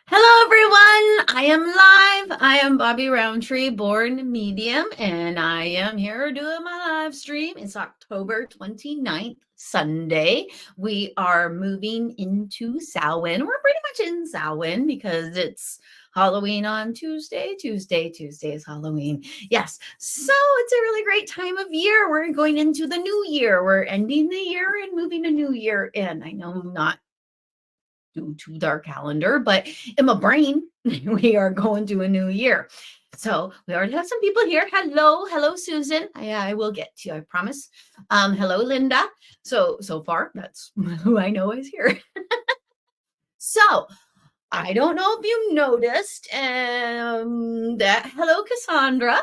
Hello, everyone. I am live. I am Bobbi Rowntree Born Medium, and I am here doing my live stream. It's October 29th, Sunday. We are moving into Samhain. We're pretty much in Samhain because it's Halloween on Tuesday. Tuesday is Halloween. Yes. So it's a really great time of year. We're going into the new year. We're ending the year and moving a new year in. I know not due to our calendar, but in my brain, we are going to a new year. So we already have some people here. Hello, Susan. I will get to you, I promise. Hello, Linda. So far, that's who I know is here. So I don't know if you noticed that. Hello, Cassandra.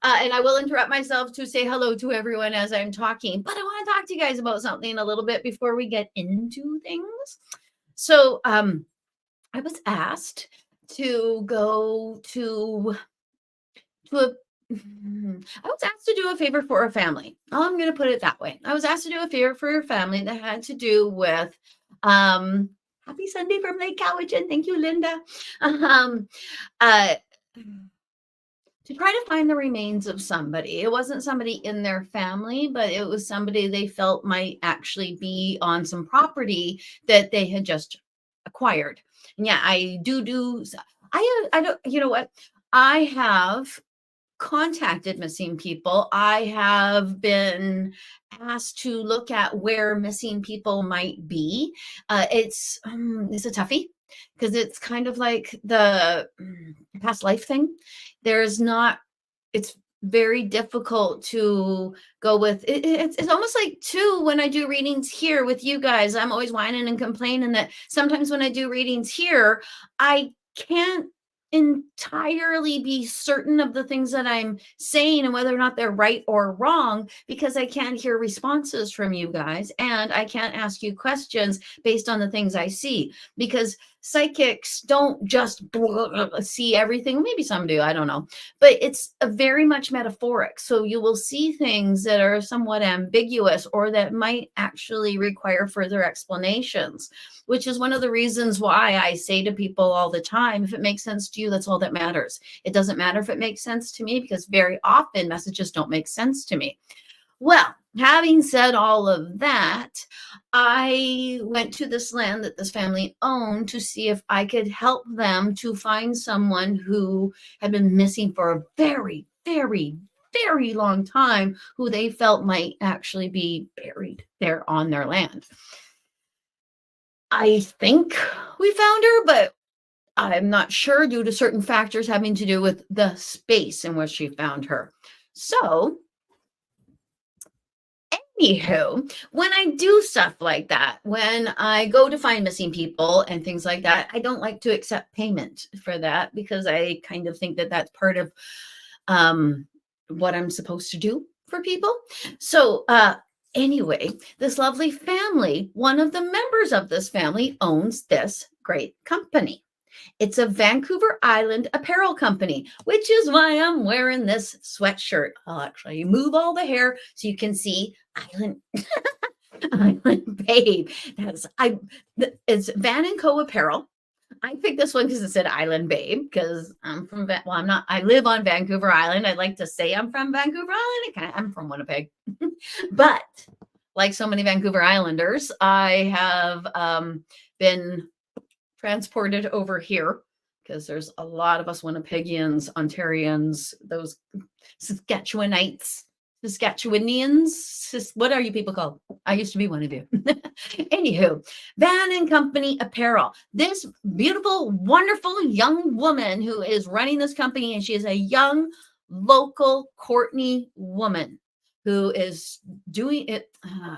And I will interrupt myself to say hello to everyone as I'm talking, but I want to talk to you guys about something a little bit before we get into things. So I was asked to go to a I was asked to do a favor for a family. I'm going to put it that way. I was asked to do a favor for a family that had to do with happy Sunday from Lake Cowichan. Thank you, Linda. To try to find the remains of somebody. It wasn't somebody in their family, but it was somebody they felt might actually be on some property that they had just acquired. And yeah, I don't, you know what? I have contacted missing people. I have been asked to look at where missing people might be. It's a toughie because it's kind of like the past life thing. It's very difficult to go with it. It's almost like too when I do readings here with you guys, I'm always whining and complaining that sometimes when I do readings here, I can't entirely be certain of the things that I'm saying and whether or not they're right or wrong because I can't hear responses from you guys and I can't ask you questions based on the things I see because psychics don't just see everything. Maybe some do, I don't know, but it's a very much metaphoric. So you will see things that are somewhat ambiguous or that might actually require further explanations, which is one of the reasons why I say to people all the time, if it makes sense to you, that's all that matters. It doesn't matter if it makes sense to me because very often messages don't make sense to me. Well, having said all of that, I went to this land that this family owned to see if I could help them to find someone who had been missing for a very, very, very long time, who they felt might actually be buried there on their land. I think we found her, but I'm not sure due to certain factors having to do with the space in which she found her. So anywho, when I do stuff like that, when I go to find missing people and things like that, I don't like to accept payment for that because I kind of think that that's part of what I'm supposed to do for people. So anyway, this lovely family, one of the members of this family owns this great company. It's a Vancouver Island apparel company, which is why I'm wearing this sweatshirt. I'll actually move all the hair so you can see Island Island Babe. It's Van & Co. Apparel. I picked this one because it said Island Babe because I live on Vancouver Island. I like to say I'm from Vancouver Island. I'm from Winnipeg. But like so many Vancouver Islanders, I have been transported over here because there's a lot of us Winnipegians, Ontarians, those Saskatchewanites, Saskatchewanians. What are you people called? I used to be one of you. Anywho, Van & Company Apparel. This beautiful, wonderful young woman who is running this company, and she is a young, local Courtney woman who is doing it,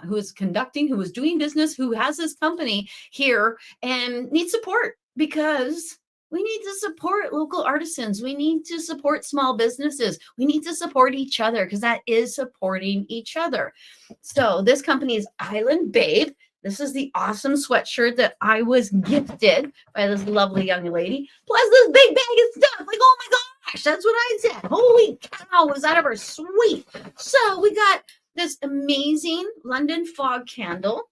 who is doing business, who has this company here and needs support because we need to support local artisans. We need to support small businesses. We need to support each other because that is supporting each other. So this company is Island Babe. This is the awesome sweatshirt that I was gifted by this lovely young lady. Plus this big bag of stuff. Like, oh my gosh, that's what I said. Holy cow, was that ever sweet. So we got this amazing London fog candle.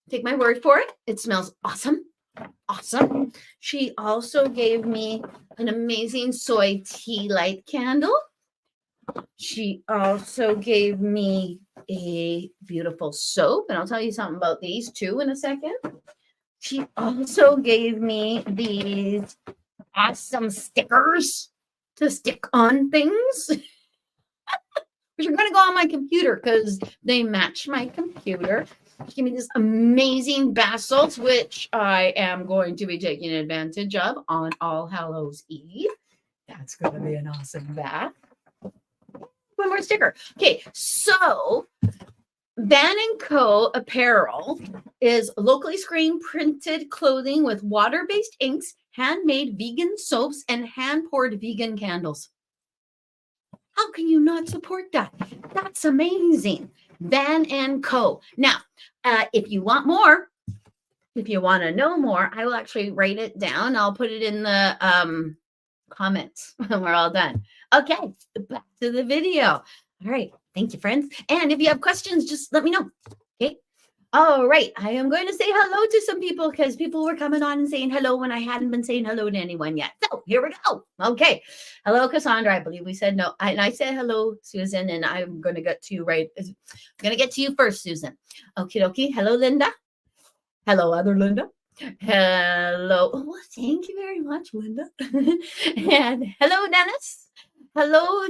Take my word for it. It smells awesome. Awesome. She also gave me an amazing soy tea light candle. She also gave me a beautiful soap, and I'll tell you something about these too in a second. She also gave me these awesome stickers to stick on things, which are going to go on my computer because they match my computer. She gave me this amazing bath salts, which I am going to be taking advantage of on All Hallows Eve. That's going to be an awesome bath. One more sticker. Okay, so Van & Co. Apparel is locally screen printed clothing with water-based inks, handmade vegan soaps, and hand-poured vegan candles. How can you not support that? That's amazing. Van & Co. Now, if you want more, if you want to know more, I will actually write it down. I'll put it in the comments when we're all done. Okay, back to the video. All right. Thank you, friends. And if you have questions, just let me know. Okay. All right. I am going to say hello to some people because people were coming on and saying hello when I hadn't been saying hello to anyone yet. So here we go. Okay. Hello, Cassandra. I believe we said no. And I said hello, Susan, and I'm going to get to you I'm going to get to you first, Susan. Okie dokie. Hello, Linda. Hello, other Linda. Hello. Oh, thank you very much, Linda. And hello, Dennis. Hello,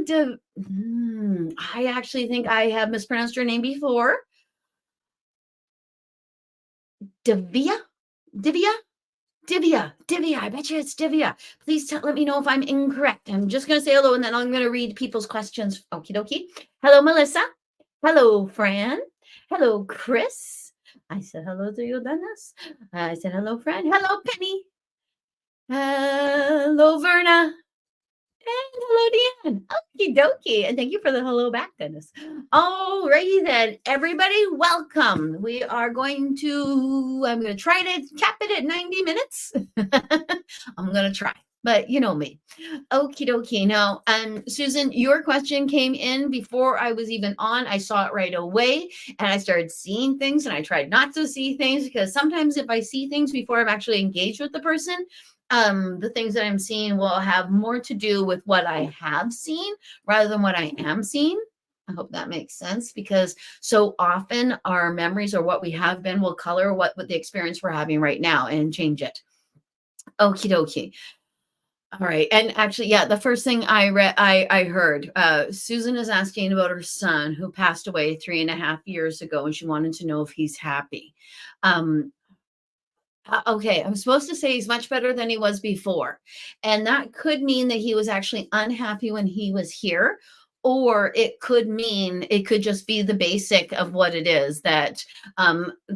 I actually think I have mispronounced your name before. Divya. I bet you it's Divya. Please let me know if I'm incorrect. I'm just going to say hello, and then I'm going to read people's questions. Okie dokie. Hello, Melissa. Hello, Fran. Hello, Chris. I said hello to you, Dennis. I said hello, Fran. Hello, Penny. Hello, Verna. And hello, Deanne. Okie dokie. And thank you for the hello back, Dennis. Alrighty then. Everybody, welcome. We are I'm going to try to cap it at 90 minutes. I'm going to try. But you know me. Okie dokie. Now, Susan, your question came in before I was even on. I saw it right away and I started seeing things, and I tried not to see things because sometimes if I see things before I'm actually engaged with the person, the things that I'm seeing will have more to do with what I have seen rather than what I am seeing. I hope that makes sense, because so often our memories or what we have been will color what the experience we're having right now and change it. Okie dokie. All right. And actually, yeah, the first thing I heard, Susan is asking about her son who passed away 3.5 years ago, and she wanted to know if he's happy. Okay, I'm supposed to say he's much better than he was before. And that could mean that he was actually unhappy when he was here, or it could just be the basic of what it is, that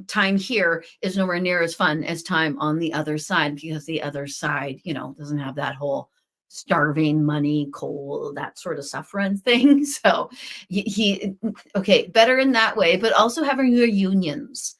time here is nowhere near as fun as time on the other side, because the other side, doesn't have that whole starving, money, coal, that sort of suffering thing. So okay, better in that way, but also having reunions.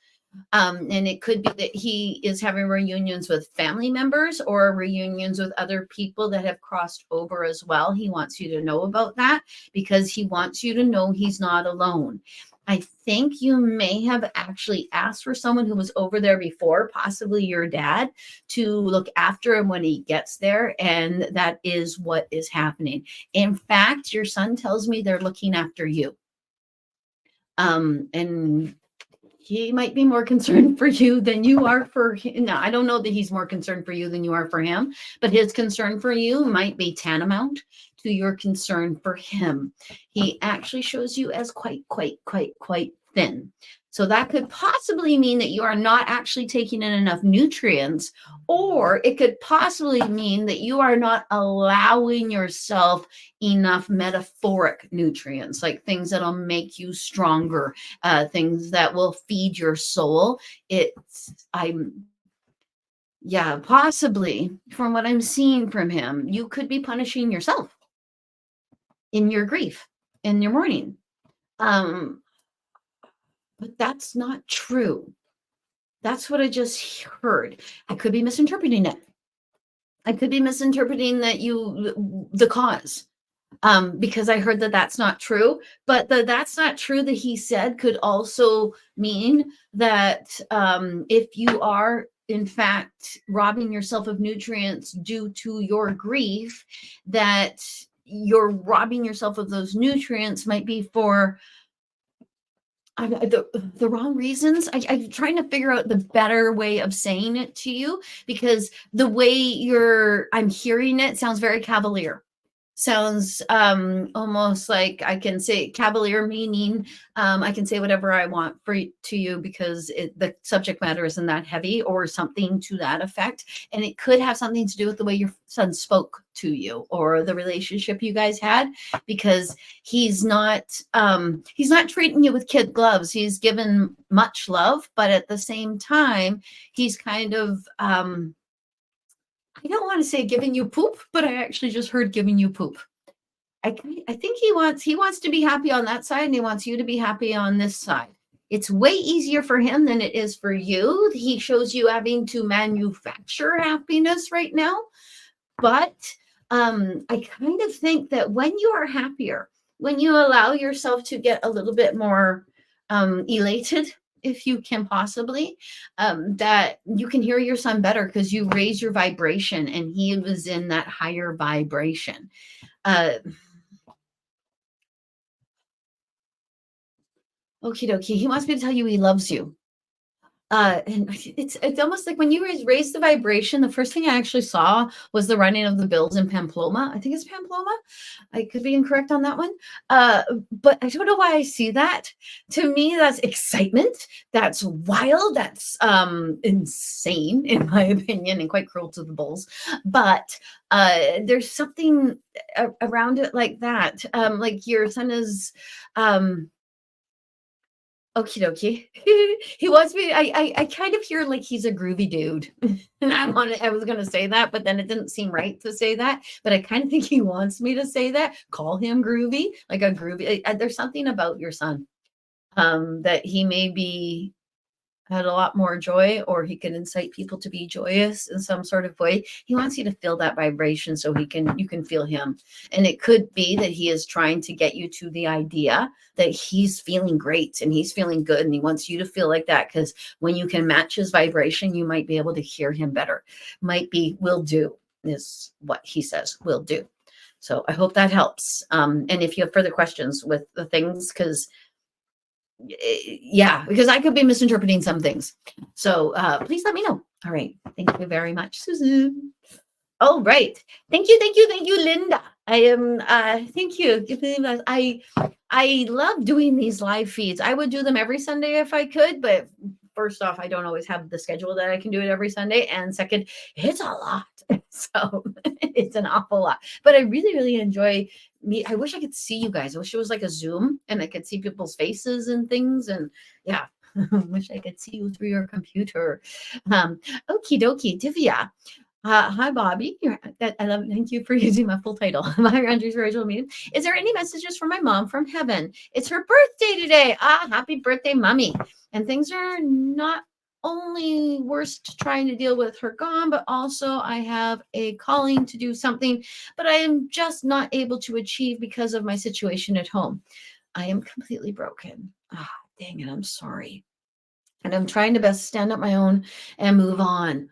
And it could be that he is having reunions with family members or reunions with other people that have crossed over as well. He wants you to know about that because he wants you to know he's not alone. I think you may have actually asked for someone who was over there before, possibly your dad, to look after him when he gets there. And that is what is happening. In fact, your son tells me they're looking after you. And he might be more concerned for you than you are for him. No, I don't know that he's more concerned for you than you are for him, but his concern for you might be tantamount to your concern for him. He actually shows you as quite thin. So that could possibly mean that you are not actually taking in enough nutrients, or it could possibly mean that you are not allowing yourself enough metaphoric nutrients, like things that'll make you stronger, things that will feed your soul. Possibly from what I'm seeing from him, you could be punishing yourself in your grief, in your mourning. But that's not true. That's what I just heard. I could be misinterpreting it. I could be misinterpreting the cause, because I heard that that's not true. But that's not true that he said could also mean that if you are in fact robbing yourself of nutrients due to your grief, that you're robbing yourself of those nutrients might be for the wrong reasons. I'm trying to figure out the better way of saying it to you, because the way I'm hearing it sounds very cavalier. Sounds almost like I can say cavalier, meaning I can say whatever I want to you because the subject matter isn't that heavy or something to that effect. And it could have something to do with the way your son spoke to you or the relationship you guys had, because he's not treating you with kid gloves. He's given much love, but at the same time, he's kind of I don't want to say giving you poop, but I actually just heard giving you poop. I think he wants to be happy on that side, and he wants you to be happy on this side. It's way easier for him than it is for you. He shows you having to manufacture happiness right now. But I kind of think that when you are happier, when you allow yourself to get a little bit more elated, if you can possibly, that you can hear your son better because you raise your vibration and he was in that higher vibration. Okie dokie. He wants me to tell you he loves you. And it's almost like when you raise the vibration, the first thing I actually saw was the running of the bills in Pamplona. I think it's Pamplona. I could be incorrect on that one. But I don't know why I see that. To me, that's excitement. That's wild. That's insane, in my opinion, and quite cruel to the bulls. But there's something around it like that. Like your son is okie dokie. He wants me. I kind of hear like he's a groovy dude, and I was gonna say that, but then it didn't seem right to say that. But I kind of think he wants me to say that. Call him groovy, like a groovy. There's something about your son that he may be had a lot more joy, or he can incite people to be joyous in some sort of way. He wants you to feel that vibration so you can feel him. And it could be that he is trying to get you to the idea that he's feeling great and he's feeling good, and he wants you to feel like that, because when you can match his vibration, you might be able to hear him better. Might be will do is what he says, will do. So I hope that helps. And if you have further questions with the things, because because I could be misinterpreting some things. So please let me know. All right. Thank you very much, Susan. All right. Thank you, Linda. I am thank you. I love doing these live feeds. I would do them every Sunday if I could, but first off, I don't always have the schedule that I can do it every Sunday. And second, it's a lot. So it's an awful lot. But I really, really enjoy I wish I could see you guys. I wish it was like a Zoom and I could see people's faces and things. And yeah, I wish I could see you through your computer. Okie dokie, Divya. Hi, Bobbi. I love. Thank you for using my full title. My Rowntree Spiritual Medium. Is there any messages from my mom from heaven? It's her birthday today. Happy birthday, mommy. And things are not only worst trying to deal with her gone, but also I have a calling to do something, but I am just not able to achieve because of my situation at home. I am completely broken. Dang it. I'm sorry. And I'm trying to best stand up my own and move on.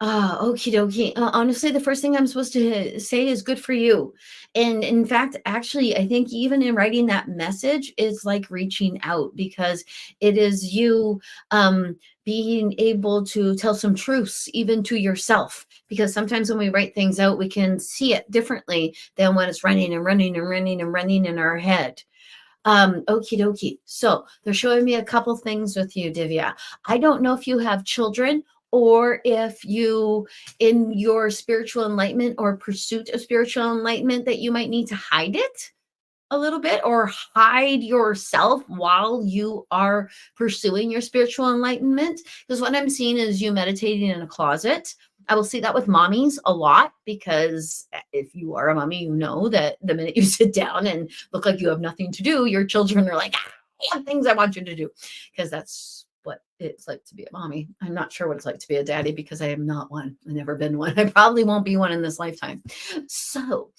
Okie dokie. Honestly, the first thing I'm supposed to say is good for you. And in fact, actually, I think even in writing that message is like reaching out, because it is you being able to tell some truths even to yourself. Because sometimes when we write things out, we can see it differently than when it's running and running and running and running in our head. Okie dokie. So they're showing me a couple things with you, Divya. I don't know if you have children, or if you, in your spiritual enlightenment or pursuit of spiritual enlightenment, that you might need to hide it a little bit, or hide yourself while you are pursuing your spiritual enlightenment. Because what I'm seeing is you meditating in a closet. I will see that with mommies a lot, because if you are a mommy, you know that the minute you sit down and look like you have nothing to do, your children are like, I have things I want you to do, because that's what it's like to be a mommy. I'm not sure what it's like to be a daddy because I am not one. I've never been one. I probably won't be one in this lifetime. So,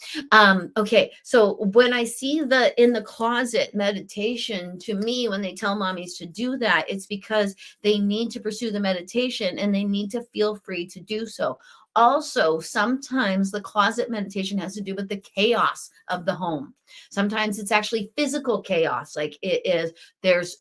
okay. So when I see the in the closet meditation, to me, when they tell mommies to do that, it's because they need to pursue the meditation and they need to feel free to do so. Also, sometimes the closet meditation has to do with the chaos of the home. Sometimes it's actually physical chaos, like there's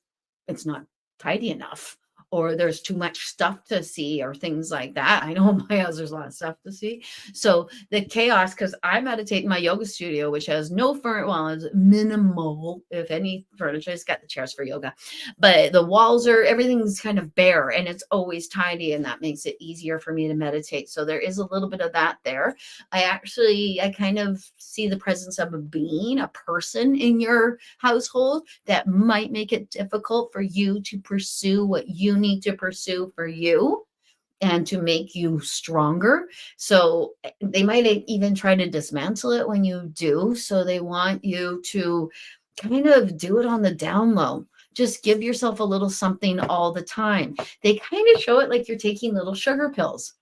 it's not tidy enough, or there's too much stuff to see, or things like that. I know in my house there's a lot of stuff to see. So the chaos, because I meditate in my yoga studio, which has no furniture, well, it's minimal, if any furniture. It's got the chairs for yoga, but the walls are, everything's kind of bare and it's always tidy, and that makes it easier for me to meditate. So there is a little bit of that there. I kind of see the presence of a being, a person in your household that might make it difficult for you to pursue what you need to pursue for you and to make you stronger. So they might even try to dismantle it when you do. So they want you to kind of do it on the down low. Just give yourself a little something all the time. They kind of show it like you're taking little sugar pills.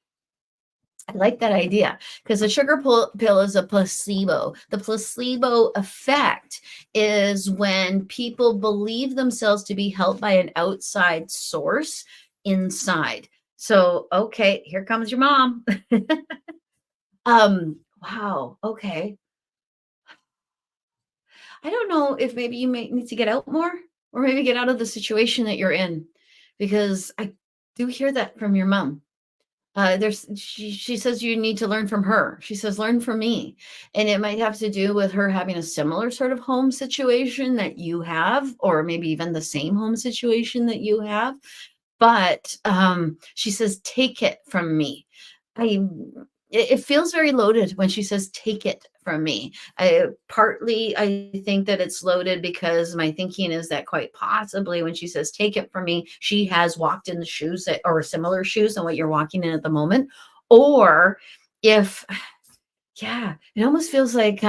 I like that idea, because a sugar pill is a placebo. The placebo effect is when people believe themselves to be held by an outside source inside. So, okay, here comes your mom. Wow, okay. I don't know if maybe you may need to get out more, or maybe get out of the situation that you're in, because I do hear that from your mom. She says you need to learn from her. She says, learn from me. And it might have to do with her having a similar sort of home situation that you have, or maybe even the same home situation that you have. But she says, take it from me. I it feels very loaded when she says, take it from me. I think that it's loaded because my thinking is that quite possibly when she says, take it from me, she has walked in the shoes or similar shoes than what you're walking in at the moment. Or if, yeah, it almost feels like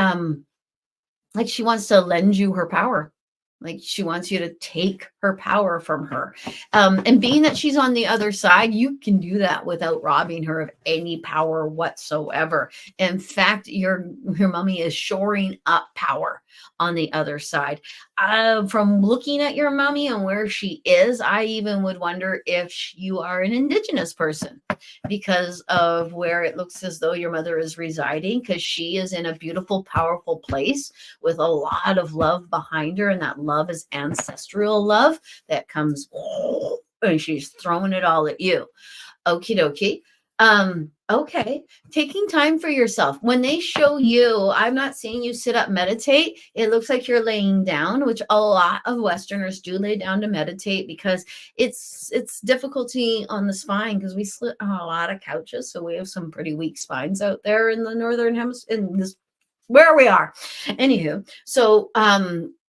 she wants to lend you her power. Like she wants you to take her power from her. And being that she's on the other side, you can do that without robbing her of any power whatsoever. In fact, your mommy is shoring up power on the other side. From looking at your mommy and where she is, I even would wonder if you are an indigenous person, because of where it looks as though your mother is residing, because she is in a beautiful, powerful place with a lot of love behind her, and that love is ancestral love that comes and she's throwing it all at you. Okie dokie. Okay. Taking time for yourself. When they show you, I'm not seeing you sit up, meditate. It looks like you're laying down, which a lot of Westerners do lay down to meditate, because it's difficulty on the spine, because we sit on a lot of couches. So we have some pretty weak spines out there in the Northern Hemisphere, in this where we are. Anywho, so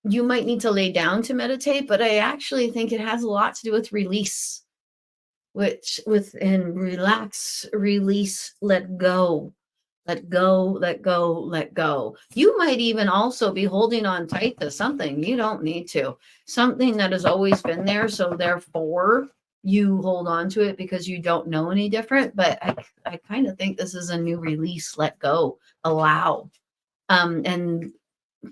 you might need to lay down to meditate, but I actually think it has a lot to do with release, which within relax, release, let go. Let go, let go, let go. You might even also be holding on tight to something you don't need to, something that has always been there. So therefore, you hold on to it because you don't know any different. But I kind of think this is a new release, let go, allow. And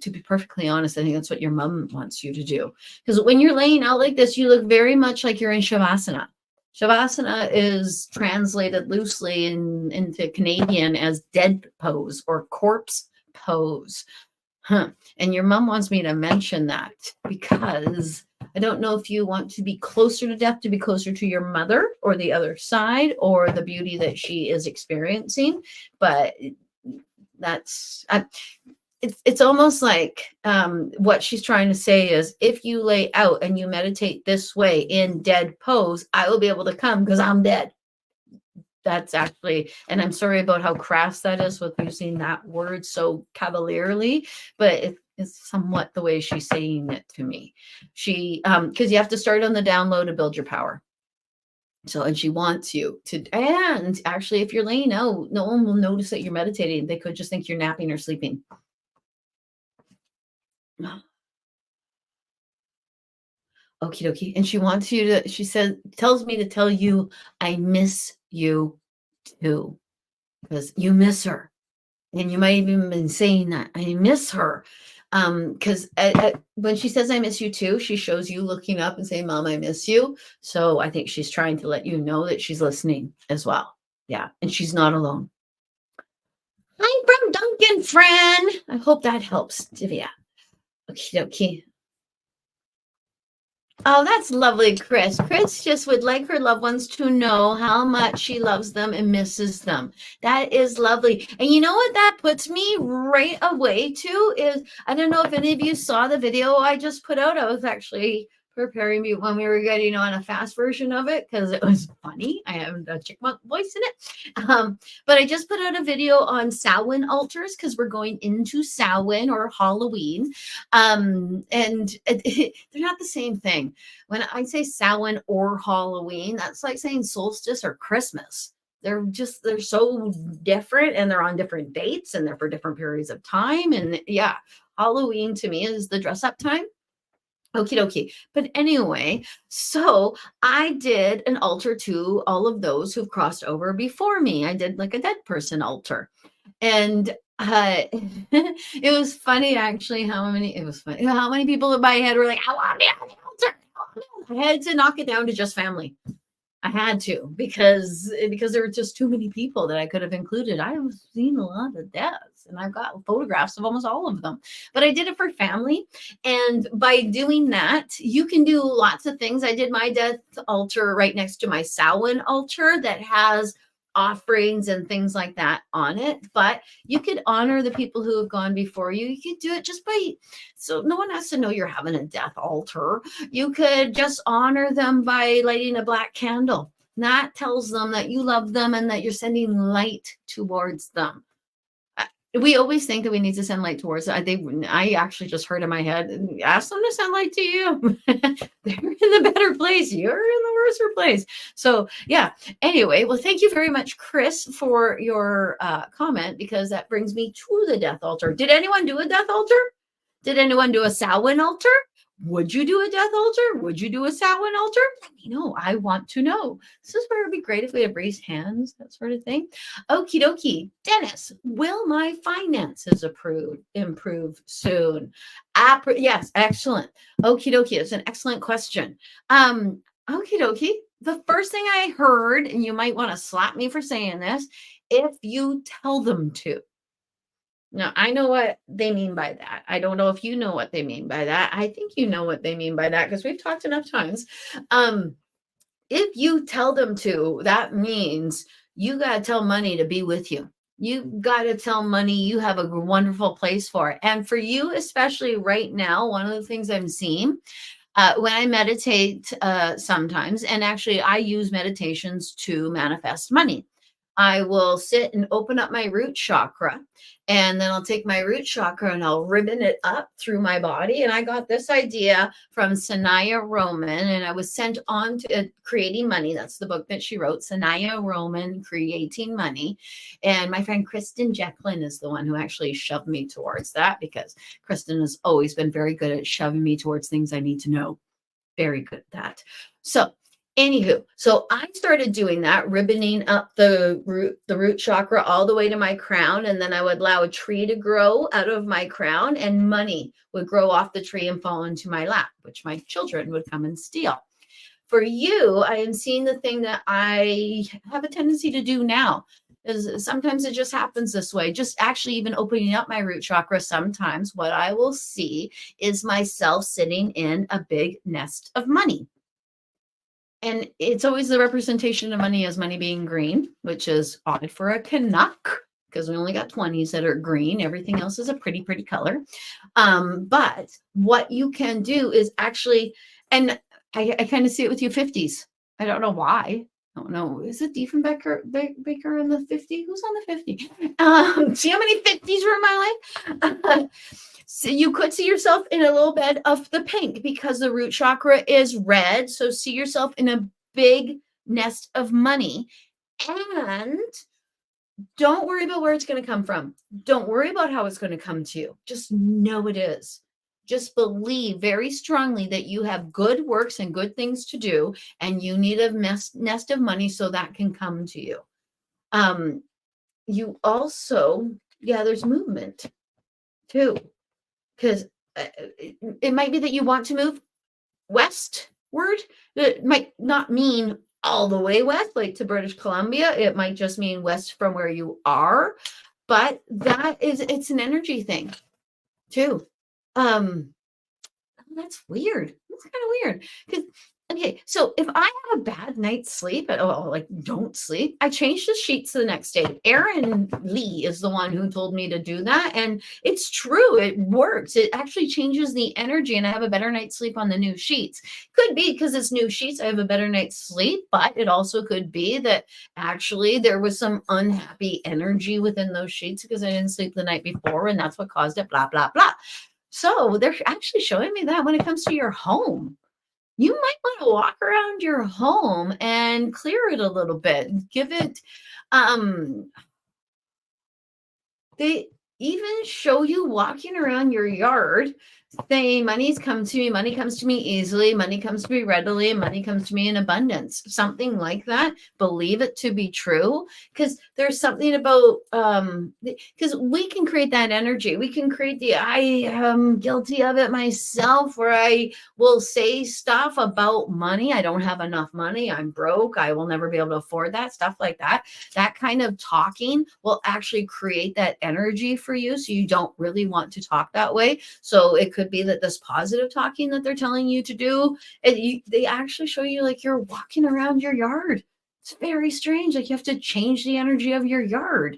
to be perfectly honest, I think that's what your mom wants you to do. Because when you're laying out like this, you look very much like you're in Shavasana. Shavasana is translated loosely into Canadian as dead pose or corpse pose. Huh. And your mom wants me to mention that because I don't know if you want to be closer to death, to be closer to your mother or the other side, or the beauty that she is experiencing. But it's almost like what she's trying to say is, if you lay out and you meditate this way in dead pose, I will be able to come because I'm dead. That's actually, and I'm sorry about how crass that is with using that word so cavalierly, but it's somewhat the way she's saying it to me. She, because you have to start on the down low to build your power. So, and she wants you to, and actually, if you're laying out, no one will notice that you're meditating. They could just think you're napping or sleeping. Okie dokie. And she wants you to, she says, tells me to tell you, I miss you too, because you miss her. And you might have even been saying that I miss her. Because when she says I miss you too, she shows you looking up and saying, Mom, I miss you. So I think she's trying to let you know that she's listening as well. Yeah. And she's not alone. Hi from Duncan, Fran. I hope that helps, Divya. Okie dokie. Oh, that's lovely, Chris. Chris just would like her loved ones to know how much she loves them and misses them. That is lovely. And you know what that puts me right away to is, I don't know if any of you saw the video I just put out. I was actually preparing me when we were getting on a fast version of it because it was funny. I have a chipmunk voice in it. But I just put out a video on Samhain altars because we're going into Samhain or Halloween. And they're not the same thing. When I say Samhain or Halloween, that's like saying solstice or Christmas. They're so different, and they're on different dates, and they're for different periods of time. And yeah, Halloween to me is the dress up time. Okie dokie. But anyway, so I did an altar to all of those who've crossed over before me. I did like a dead person altar. And it was funny actually how many people in my head were like, I want to be on the altar. I had to knock it down to just family. I had to because there were just too many people that I could have included. I have seen a lot of deaths and I've got photographs of almost all of them, but I did it for family. And by doing that, you can do lots of things. I did my death altar right next to my Samhain altar that has offerings and things like that on it, but you could honor the people who have gone before you. You could do it just by, so no one has to know you're having a death altar. You could just honor them by lighting a black candle. That tells them that you love them and that you're sending light towards them. We always think that we need to send light towards it. I actually just heard in my head, ask them to send light to you. They're in the better place. You're in the worse place. So yeah. Anyway, well, thank you very much, Chris, for your comment, because that brings me to the death altar. Did anyone do a death altar? Did anyone do a Samhain altar? Would you do a death altar? Would you do a Samhain altar? Let me know. I want to know. This is where it would be great if we had raised hands, that sort of thing. Okie dokie. Dennis, will my finances improve soon? Yes, excellent. Okie dokie. It's an excellent question. Okie dokie. The first thing I heard, and you might want to slap me for saying this, if you tell them to. Now, I know what they mean by that. I don't know if you know what they mean by that. I think you know what they mean by that because we've talked enough times. If you tell them to, that means you got to tell money to be with you. You got to tell money you have a wonderful place for it. And for you, especially right now, one of the things I'm seeing when I meditate sometimes, and actually I use meditations to manifest money. I will sit and open up my root chakra, and then I'll take my root chakra and I'll ribbon it up through my body. And I got this idea from Sanaya Roman, and I was sent on to Creating Money. That's the book that she wrote, Sanaya Roman, Creating Money. And my friend Kristen Jacqueline is the one who actually shoved me towards that, because Kristen has always been very good at shoving me towards things I need to know. Very good at that. So anywho, so I started doing that, ribboning up the root chakra all the way to my crown, and then I would allow a tree to grow out of my crown, and money would grow off the tree and fall into my lap, which my children would come and steal. For you, I am seeing the thing that I have a tendency to do now. Is sometimes it just happens this way. Just actually even opening up my root chakra, sometimes what I will see is myself sitting in a big nest of money. And it's always the representation of money as money being green, which is odd for a Canuck, because we only got 20s that are green. Everything else is a pretty color. But what you can do is actually, and I kind of see it with you 50s. I don't know why. I don't know. Is it Diefenbaker Baker in the 50? Who's on the 50? See how many 50s were in my life? So you could see yourself in a little bed of the pink because the root chakra is red. So see yourself in a big nest of money, and don't worry about where it's going to come from. Don't worry about how it's going to come to you. Just know it is. just believe very strongly that you have good works and good things to do, and you need a nest of money so that can come to you. You also, yeah, there's movement too, because it might be that you want to move westward. It might not mean all the way west, like to British Columbia. It might just mean west from where you are, but it's an energy thing too. That's weird. That's kind of weird. Because okay, so if I have a bad night's sleep, like don't sleep, I change the sheets the next day. Erin Lee is the one who told me to do that, and it's true. It works. It actually changes the energy, and I have a better night's sleep on the new sheets. Could be because it's new sheets, I have a better night's sleep, but it also could be that actually there was some unhappy energy within those sheets because I didn't sleep the night before, and that's what caused it. Blah blah blah. So they're actually showing me that when it comes to your home, you might want to walk around your home and clear it a little bit. Give it, um, they even show you walking around your yard saying, money comes to me easily, money comes to me readily, and money comes to me in abundance. Something like that. Believe it to be true. Because there's something about because we can create that energy. We can create I am guilty of it myself, where I will say stuff about money. I don't have enough money. I'm broke. I will never be able to afford that. Stuff like that. That kind of talking will actually create that energy for you. So you don't really want to talk that way. So it could be that this positive talking that they're telling you to do, they actually show you like you're walking around your yard. It's very strange. Like you have to change the energy of your yard.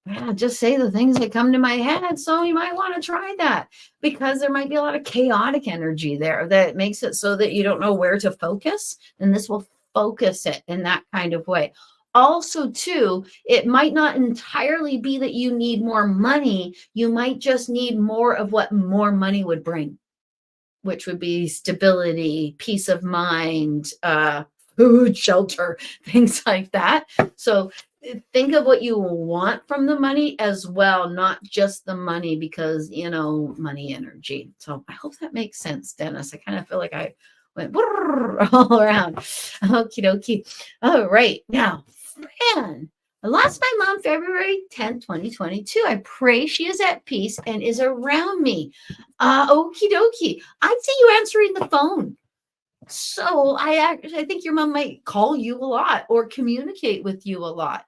Yeah, just say the things that come to my head. So you might want to try that, because there might be a lot of chaotic energy there that makes it so that you don't know where to focus. And this will focus it in that kind of way. Also, too, it might not entirely be that you need more money. You might just need more of what more money would bring, which would be stability, peace of mind, food, shelter, things like that. So think of what you want from the money as well, not just the money, because, money energy. So I hope that makes sense, Dennis. I kind of feel like I went all around. Okie dokie. All right. Now, Fran. I lost my mom February 10th, 2022. I pray she is at peace and is around me. Okie dokie. I see you answering the phone. So I think your mom might call you a lot or communicate with you a lot.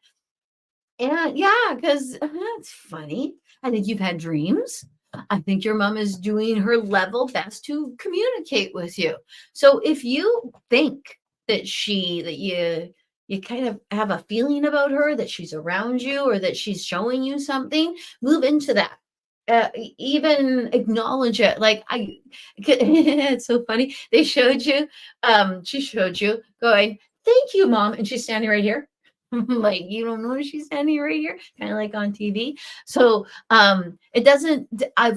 And yeah, because that's funny. I think you've had dreams. I think your mom is doing her level best to communicate with you. So if you think that you kind of have a feeling about her, that she's around you or that she's showing you something, move into that. Even acknowledge it. Like it's so funny. She showed you going, "Thank you, mom," and she's standing right here. Like, you don't know she's standing right here, kind of like on TV. So it doesn't,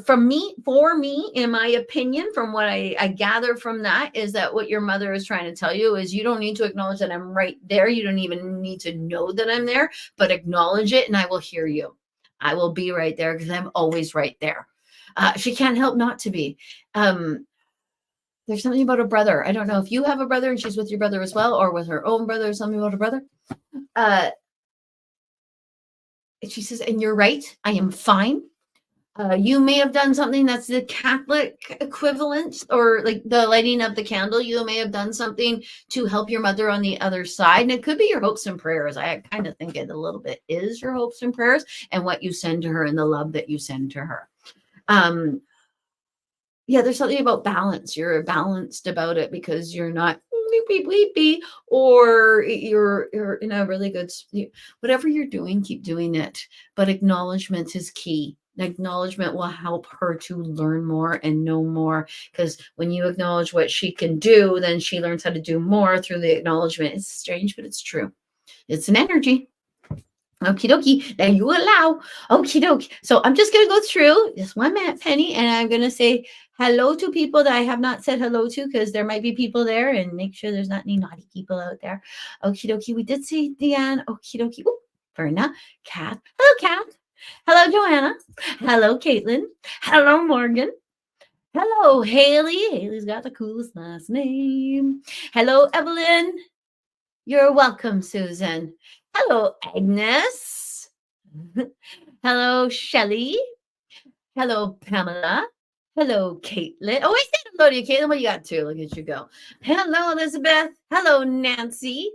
for me, in my opinion, from what I gather from that, is that what your mother is trying to tell you is you don't need to acknowledge that I'm right there. You don't even need to know that I'm there, but acknowledge it and I will hear you. I will be right there because I'm always right there. She can't help not to be. There's something about a brother. I don't know if you have a brother and she's with your brother as well, or with her own brother, or something about a brother. She says, and you're right, I am fine. You may have done something that's the Catholic equivalent, or like the lighting of the candle. You may have done something to help your mother on the other side. And it could be your hopes and prayers. I kind of think it a little bit is your hopes and prayers and what you send to her and the love that you send to her. Yeah, there's something about balance. You're balanced about it because you're not weepy, or you're in a really good, whatever you're doing, keep doing it. But acknowledgement is key. Acknowledgement will help her to learn more and know more, because when you acknowledge what she can do, then she learns how to do more through the acknowledgement. It's strange, but it's true. It's an energy. Okie dokie. Now you allow. Okie dokie. So I'm just going to go through just 1 minute, Penny, and I'm going to say hello to people that I have not said hello to, because there might be people there, and make sure there's not any naughty people out there. Okie dokie. We did say Deanne. Okie dokie. Ooh, Verna. Kath. Hello, Kath. Hello, Joanna. Hello, Caitlin. Hello, Morgan. Hello, Haley. Haley's got the coolest last name. Hello, Evelyn. You're welcome, Susan. Hello, Agnes. Hello, Shelley. Hello, Pamela. Hello, Caitlin. Oh, I said hello to you, Caitlin. What do you got to? Look at you go. Hello, Elizabeth. Hello, Nancy.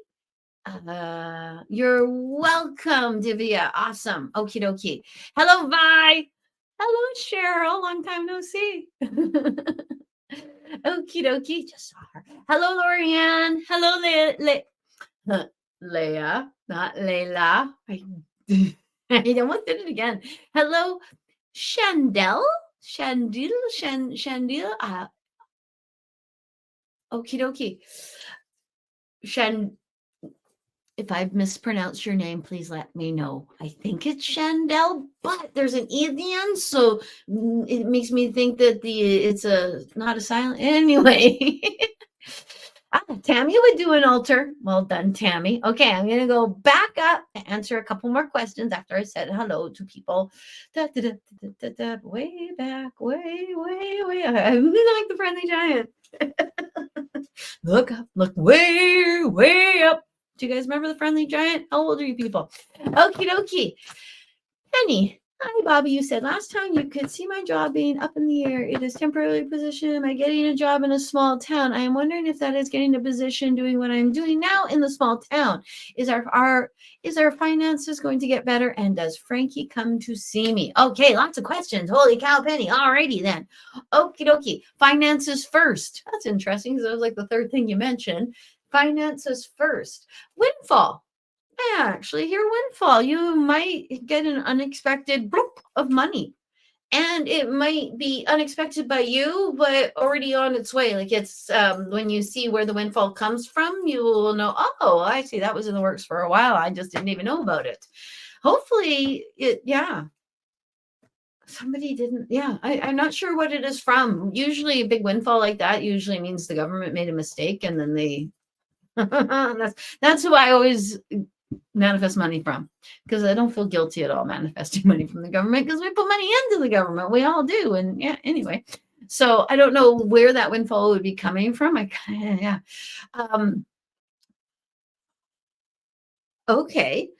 You're welcome, Divya. Awesome. Okie dokie. Hello, Vi. Hello, Cheryl. Long time no see. Okie dokie. Just saw her. Hello, Lorianne. Hello, Leah, not Layla. I almost did it again. Hello, Chandel. Chandil. Okie dokie. If I've mispronounced your name, please let me know. I think it's Chandel, but there's an E at the end, so it makes me think that it's not a silent. Anyway, Tammy would do an altar. Well done, Tammy. Okay, I'm gonna go back up and answer a couple more questions after I said hello to people. Way back, way. I really like the friendly giant. Look up, look way up. Do you guys remember the friendly giant? How old are you people? Okie dokie. Penny. Hi, Bobbi. You said last time you could see my job being up in the air. It is temporarily position. Am I getting a job in a small town? I am wondering if that is getting a position doing what I'm doing now in the small town. Is our finances going to get better? And does Frankie come to see me? Okay, lots of questions. Holy cow, Penny. Alrighty then. Okie dokie. Finances first. That's interesting because that was like the third thing you mentioned. Finances first. Windfall. Yeah, actually, your windfall. You might get an unexpected bloop of money. And it might be unexpected by you, but already on its way. Like it's when you see where the windfall comes from, you will know, oh, I see that was in the works for a while. I just didn't even know about it. Hopefully somebody didn't. Yeah, I'm not sure what it is from. Usually a big windfall like that usually means the government made a mistake and then they that's who I always manifest money from, because I don't feel guilty at all manifesting money from the government because we put money into the government. We all do. And yeah, anyway, so I don't know where that windfall would be coming from. Okay.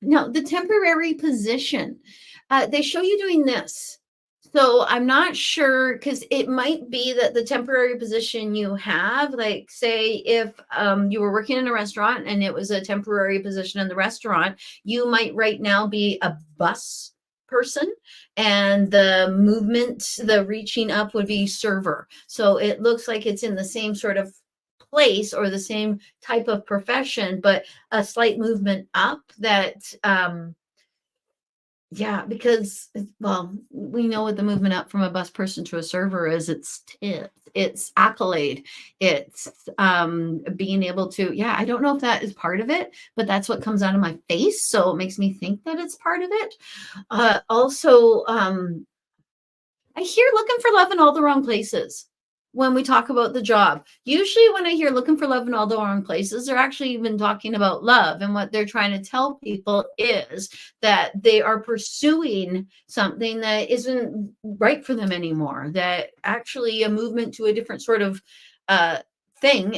Now, the temporary position, they show you doing this. So I'm not sure, because it might be that the temporary position you have, like say if you were working in a restaurant and it was a temporary position in the restaurant, you might right now be a bus person and the movement, the reaching up would be server. So it looks like it's in the same sort of place or the same type of profession, but a slight movement up that yeah, because well, we know what the movement up from a bus person to a server is. It's tips, it's accolade, it's being able to, yeah, I don't know if that is part of it, but that's what comes out of my face. So it makes me think that it's part of it. Also, I hear looking for love in all the wrong places when we talk about the job. Usually when I hear looking for love in all the wrong places, they're actually even talking about love. And what they're trying to tell people is that they are pursuing something that isn't right for them anymore, that actually a movement to a different sort of thing.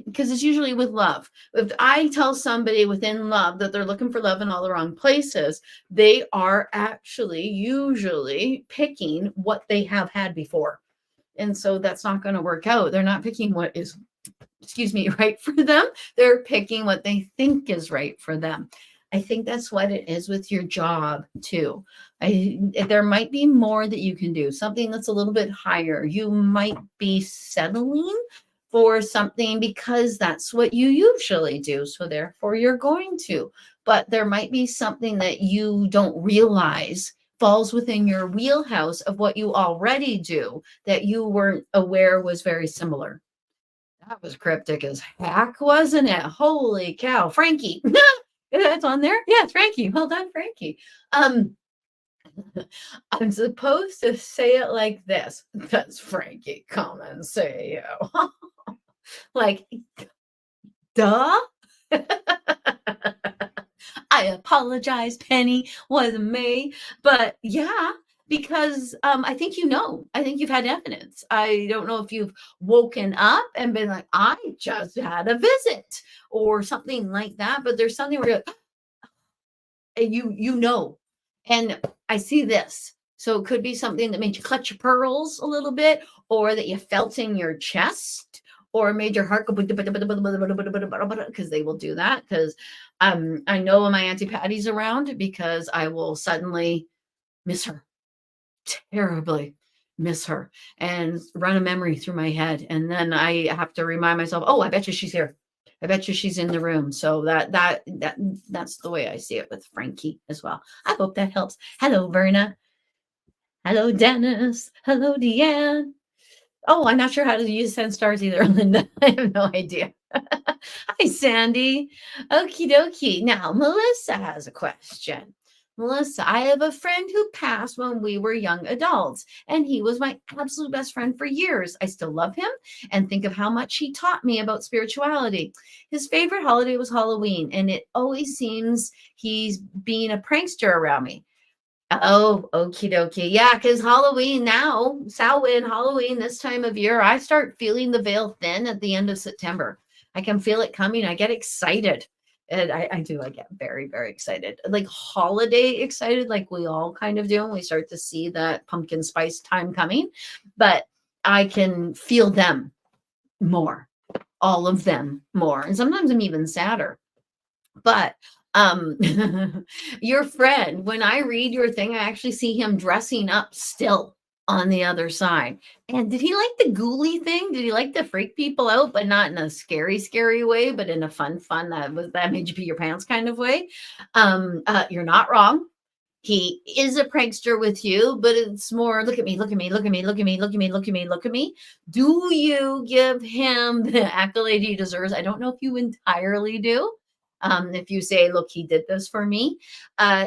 Because it's usually with love. If I tell somebody within love that they're looking for love in all the wrong places, they are actually usually picking what they have had before. And so that's not going to work out. They're not picking what is, right for them. They're picking what they think is right for them. I think that's what it is with your job too. There might be more that you can do, something that's a little bit higher. You might be settling for something because that's what you usually do. So therefore you're going to, but there might be something that you don't realize falls within your wheelhouse of what you already do that you weren't aware was very similar. That was cryptic as heck, wasn't it? Holy cow. Frankie. That's on there? Yeah, it's Frankie. Well done, Frankie. I'm supposed to say it like this. That's Frankie. Come and say you. Like, duh. I apologize, Penny. Wasn't me. But yeah, because I think I think you've had evidence. I don't know if you've woken up and been like, I just had a visit or something like that, but there's something where you're like, and and I see this. So it could be something that made you clutch your pearls a little bit, or that you felt in your chest, or made your heart go because they will do that. Because I know when my Auntie Patty's around, because I will suddenly miss her, terribly miss her, and run a memory through my head, and then I have to remind myself, oh, I bet you she's here. I bet you she's in the room. So that's the way I see it with Frankie as well. I hope that helps. Hello, Verna. Hello, Dennis. Hello, Deanne. Oh, I'm not sure how to use send stars either, Linda. I have no idea. Hi, Sandy. Okie dokie. Now, Melissa has a question. Melissa, I have a friend who passed when we were young adults, and he was my absolute best friend for years. I still love him and think of how much he taught me about spirituality. His favorite holiday was Halloween, and it always seems he's being a prankster around me. Oh, okie dokie. Yeah, because Halloween now, Samhain, Halloween, this time of year, I start feeling the veil thin at the end of September. I can feel it coming. I get excited. And I do. I get very, very excited. Like holiday excited, like we all kind of do. And we start to see that pumpkin spice time coming. But I can feel them more, all of them more. And sometimes I'm even sadder. But um your friend, when I read your thing, I actually see him dressing up still on the other side. And did he like the ghouly thing? Did he like to freak people out, but not in a scary way, but in a fun that made you pee your pants kind of way? You're not wrong. He is a prankster with you, but it's more, look at me, look at me, look at me, look at me, look at me, look at me, look at me. Do you give him the accolade he deserves? I don't know if you entirely do. If you say, look, he did this for me.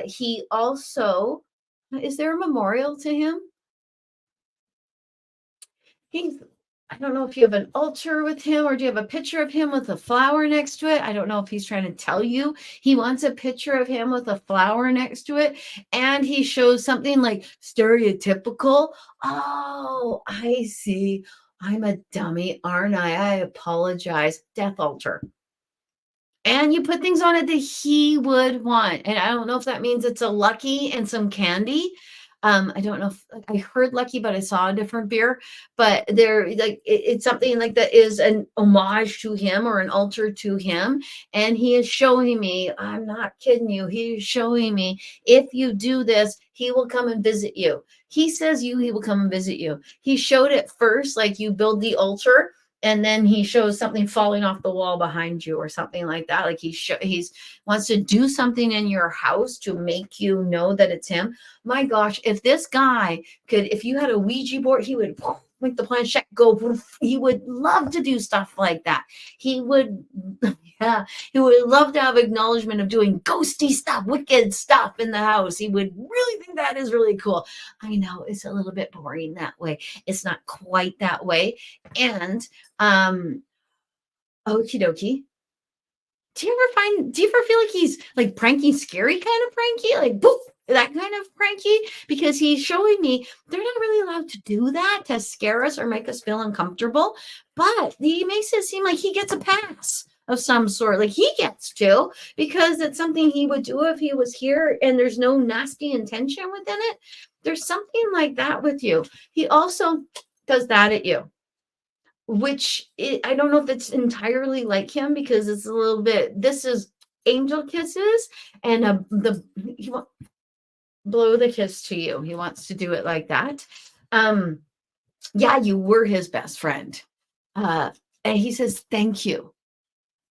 He also, is there a memorial to him? He's, I don't know if you have an altar with him, or do you have a picture of him with a flower next to it? I don't know if he's trying to tell you he wants a picture of him with a flower next to it. And he shows something like stereotypical. Oh, I see. I'm a dummy, aren't I? I apologize. Death altar. And you put things on it that he would want. And I don't know if that means it's a Lucky and some candy. I don't know if I heard Lucky, but I saw a different beer. But there, like it's something like that is an homage to him or an altar to him. And he is showing me, I'm not kidding you. He's showing me, if you do this, he will come and visit you. He says he will come and visit you. He showed it first, like you build the altar, and then he shows something falling off the wall behind you or something like that. Like he's wants to do something in your house to make you know that it's him. My gosh, if this guy could, if you had a Ouija board, he would make the planchette go. He would love to do stuff like that. He would, yeah, he would love to have acknowledgement of doing ghosty stuff, wicked stuff in the house. He would really think that is really cool. I know it's a little bit boring that way. It's not quite that way. And okie dokie. Do you ever feel like he's like pranky, scary kind of pranky? Like, boof, that kind of pranky? Because he's showing me they're not really allowed to do that to scare us or make us feel uncomfortable. But he makes it seem like he gets a pass of some sort. Like he gets to, because it's something he would do if he was here and there's no nasty intention within it. There's something like that with you. He also does that at you, which I don't know if it's entirely like him, because it's a little bit, this is angel kisses, and he wants blow the kiss to you. He wants to do it like that. Yeah, you were his best friend. And he says, thank you.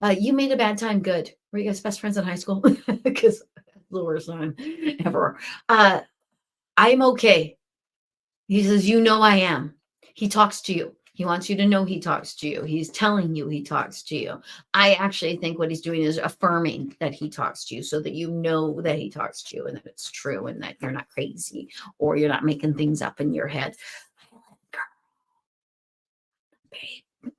You made a bad time good. Were you guys best friends in high school? Because the worst time ever. I'm okay. He says, you know I am. He talks to you. He wants you to know he talks to you. He's telling you he talks to you. I actually think what he's doing is affirming that he talks to you, so that you know that he talks to you and that it's true and that you're not crazy or you're not making things up in your head. Babe,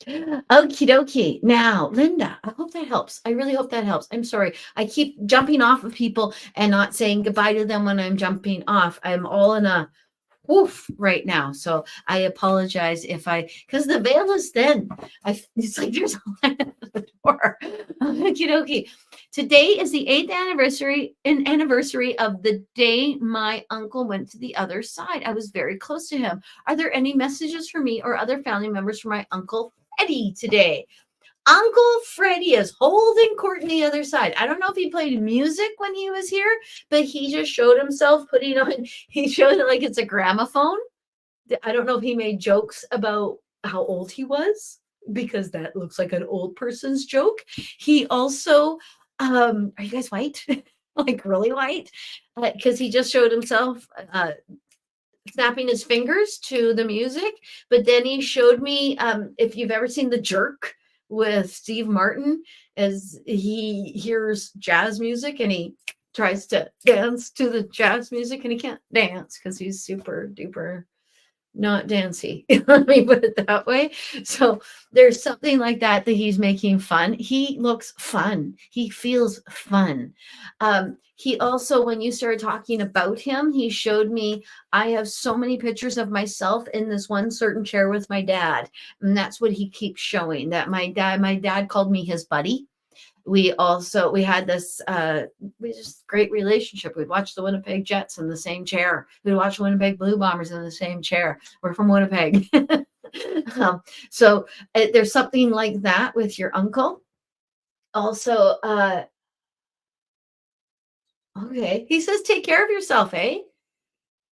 Okie dokie. Now, Linda, I hope that helps. I really hope that helps. I'm sorry. I keep jumping off of people and not saying goodbye to them when I'm jumping off. I'm all in a woof right now. So I apologize if because the veil is thin. It's like there's a line at the door. Okie dokie. Today is the 8th anniversary of the day my uncle went to the other side. I was very close to him. Are there any messages for me or other family members for my uncle Freddie today? Uncle Freddie is holding court on the other side. I don't know if he played music when he was here, but he just showed himself putting on, he showed it like it's a gramophone. I don't know if he made jokes about how old he was, because that looks like an old person's joke. He also, are you guys white? Like really white? Because he just showed himself snapping his fingers to the music. But then he showed me, if you've ever seen The Jerk with Steve Martin, as he hears jazz music and he tries to dance to the jazz music and he can't dance because he's super duper not dancy. Let me put it that way. So there's something like that he's making fun. He looks fun. He feels fun. He also, when you started talking about him, he showed me, I have so many pictures of myself in this one certain chair with my dad. And that's what he keeps showing, that my dad called me his buddy. We had this we just great relationship. We'd watch the Winnipeg Jets in the same chair. We'd watch Winnipeg Blue Bombers in the same chair. We're from Winnipeg. So there's something like that with your uncle. Also, okay, he says take care of yourself, eh?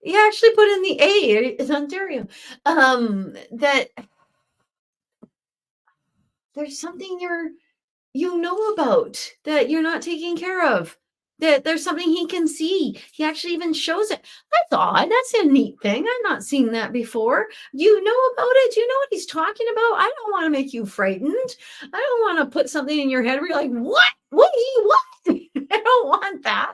He actually put in the A. It's Ontario. That there's something you know about that you're not taking care of, that there's something he can see. He actually even shows it. That's odd. That's a neat thing. I've not seen that before. You know about it. You know what he's talking about. I don't want to make you frightened. I don't want to put something in your head where you're like, what I don't want that.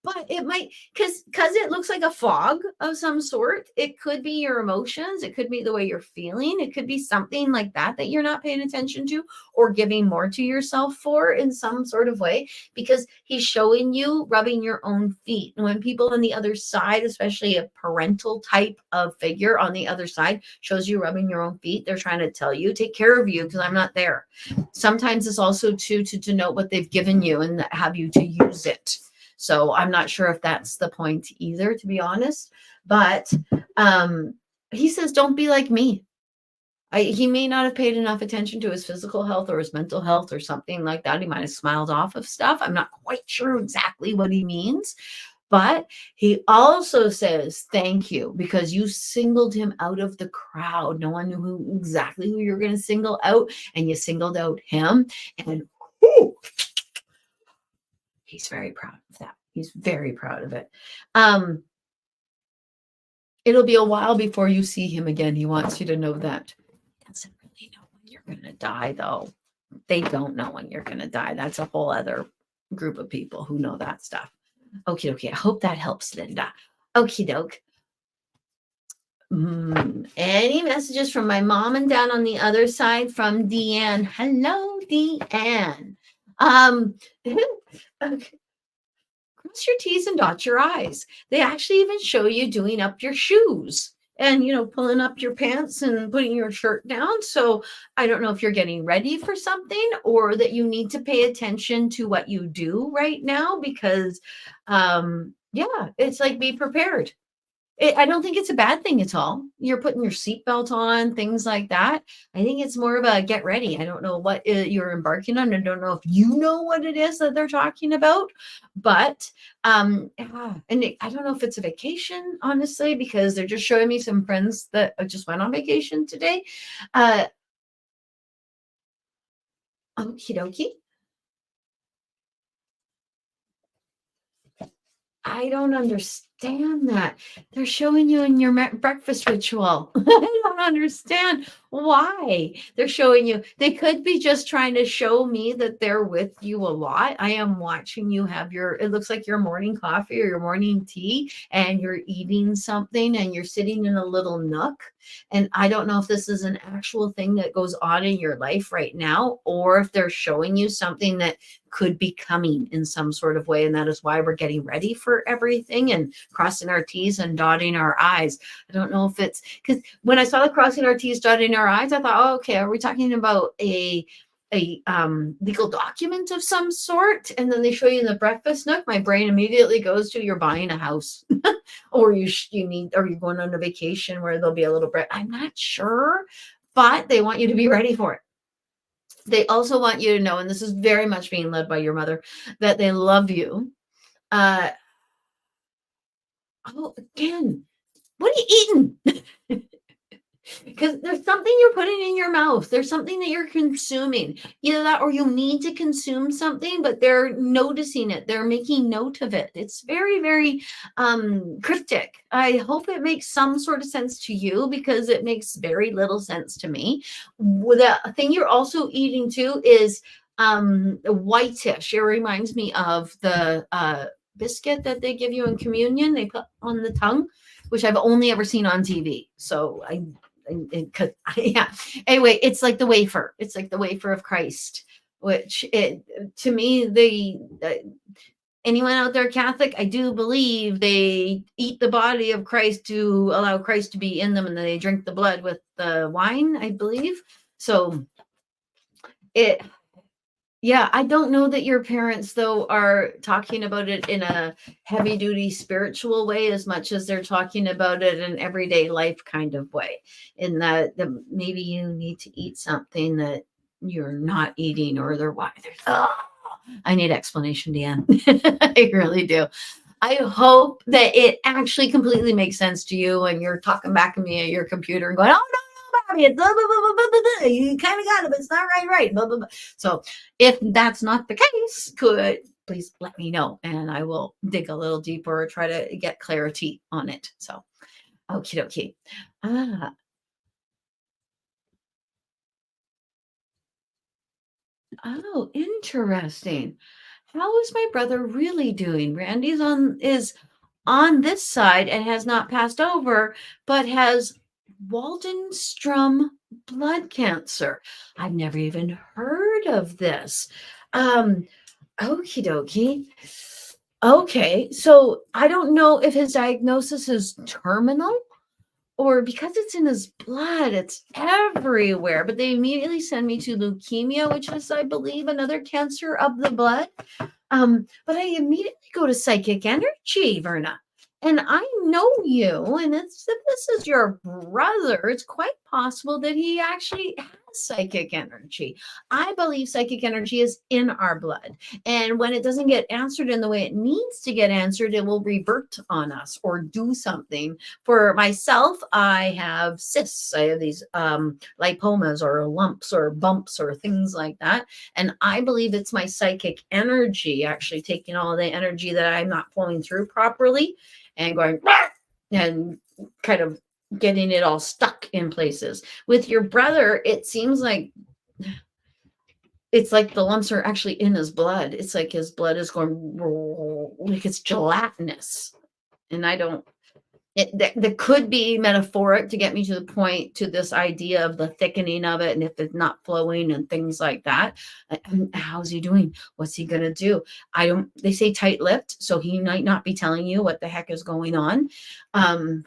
But it might, because it looks like a fog of some sort. It could be your emotions. It could be the way you're feeling. It could be something like that you're not paying attention to or giving more to yourself for in some sort of way, because he's showing you rubbing your own feet. And when people on the other side, especially a parental type of figure on the other side, shows you rubbing your own feet, they're trying to tell you, take care of you because I'm not there. Sometimes it's also to note what they've given you and have you to use it. So I'm not sure if that's the point either, to be honest. But he says, don't be like me. He may not have paid enough attention to his physical health or his mental health or something like that. He might have smiled off of stuff. I'm not quite sure exactly what he means. But he also says, thank you, because you singled him out of the crowd. No one knew exactly who you're going to single out, and you singled out him. And whoo, he's very proud of that. He's very proud of it. It'll be a while before you see him again. He wants you to know that. He doesn't really know when you're going to die, though. They don't know when you're going to die. That's a whole other group of people who know that stuff. Okay, okay. I hope that helps, Linda. Okie doke. Any messages from my mom and dad on the other side? From Deanne. Hello, Deanne. Okay. Cross your T's and dot your I's. They actually even show you doing up your shoes and, pulling up your pants and putting your shirt down. So I don't know if you're getting ready for something or that you need to pay attention to what you do right now, because, it's like, be prepared. I don't think it's a bad thing at all. You're putting your seatbelt on, things like that. I think it's more of a get ready. I don't know what you're embarking on. I don't know if you know what it is that they're talking about, but and I don't know if it's a vacation, honestly, because they're just showing me some friends that just went on vacation today. Okie dokie. I don't understand. understand that. They're showing you in your breakfast ritual. I don't understand why they're showing you. They could be just trying to show me that they're with you a lot. I am watching you have it looks like your morning coffee or your morning tea, and you're eating something and you're sitting in a little nook. And I don't know if this is an actual thing that goes on in your life right now, or if they're showing you something that could be coming in some sort of way. And that is why we're getting ready for everything and crossing our T's and dotting our I's. I don't know if it's because when I saw the crossing our T's, dotting our I's, I thought, oh, okay, are we talking about a legal document of some sort? And then they show you in the breakfast nook. My brain immediately goes to you're buying a house, or you need, or you're going on a vacation where there'll be a little bread. I'm not sure, but they want you to be ready for it. They also want you to know, and this is very much being led by your mother, that they love you. Oh, again, what are you eating? Because there's something you're putting in your mouth. There's something that you're consuming. Either that or you need to consume something, but they're noticing it. They're making note of it. It's very, very cryptic. I hope it makes some sort of sense to you, because it makes very little sense to me. The thing you're also eating too is whitish. It reminds me of the biscuit that they give you in communion. They put on the tongue, which I've only ever seen on TV. So yeah. Anyway, it's like the wafer. It's like the wafer of Christ, which to me, anyone out there Catholic, I do believe they eat the body of Christ to allow Christ to be in them, and then they drink the blood with the wine, I believe. So yeah, I don't know that your parents, though, are talking about it in a heavy duty spiritual way as much as they're talking about it in everyday life kind of way. In that maybe you need to eat something that you're not eating, or I need explanation, Deanne. I really do. I hope that it actually completely makes sense to you when you're talking back at me at your computer and going, oh, no. You kind of got it, but it's not right. Blah, blah, blah. So if that's not the case, please let me know, and I will dig a little deeper or try to get clarity on it. So, okie dokie. Oh, interesting. How is my brother really doing? Randy's is on this side and has not passed over, but has Waldenstrom blood cancer. I've never even heard of this. Okie dokie. Okay, so I don't know if his diagnosis is terminal, or because it's in his blood, it's everywhere. But they immediately send me to leukemia, which is, I believe, another cancer of the blood. But I immediately go to psychic energy, Verna. And I know you, and if this is your brother, it's quite possible that he actually has psychic energy. I believe psychic energy is in our blood. And when it doesn't get answered in the way it needs to get answered, it will revert on us or do something. For myself, I have cysts. I have these lipomas or lumps or bumps or things like that. And I believe it's my psychic energy actually taking all the energy that I'm not flowing through properly and going and kind of getting it all stuck in places. With your brother, it seems like it's like the lumps are actually in his blood. It's like his blood is going like it's gelatinous. And I don't, that could be metaphoric to get me to the point, to this idea of the thickening of it, and if it's not flowing and things like that. How's he doing? What's he gonna do? They say tight-lipped, so he might not be telling you what the heck is going on. Okie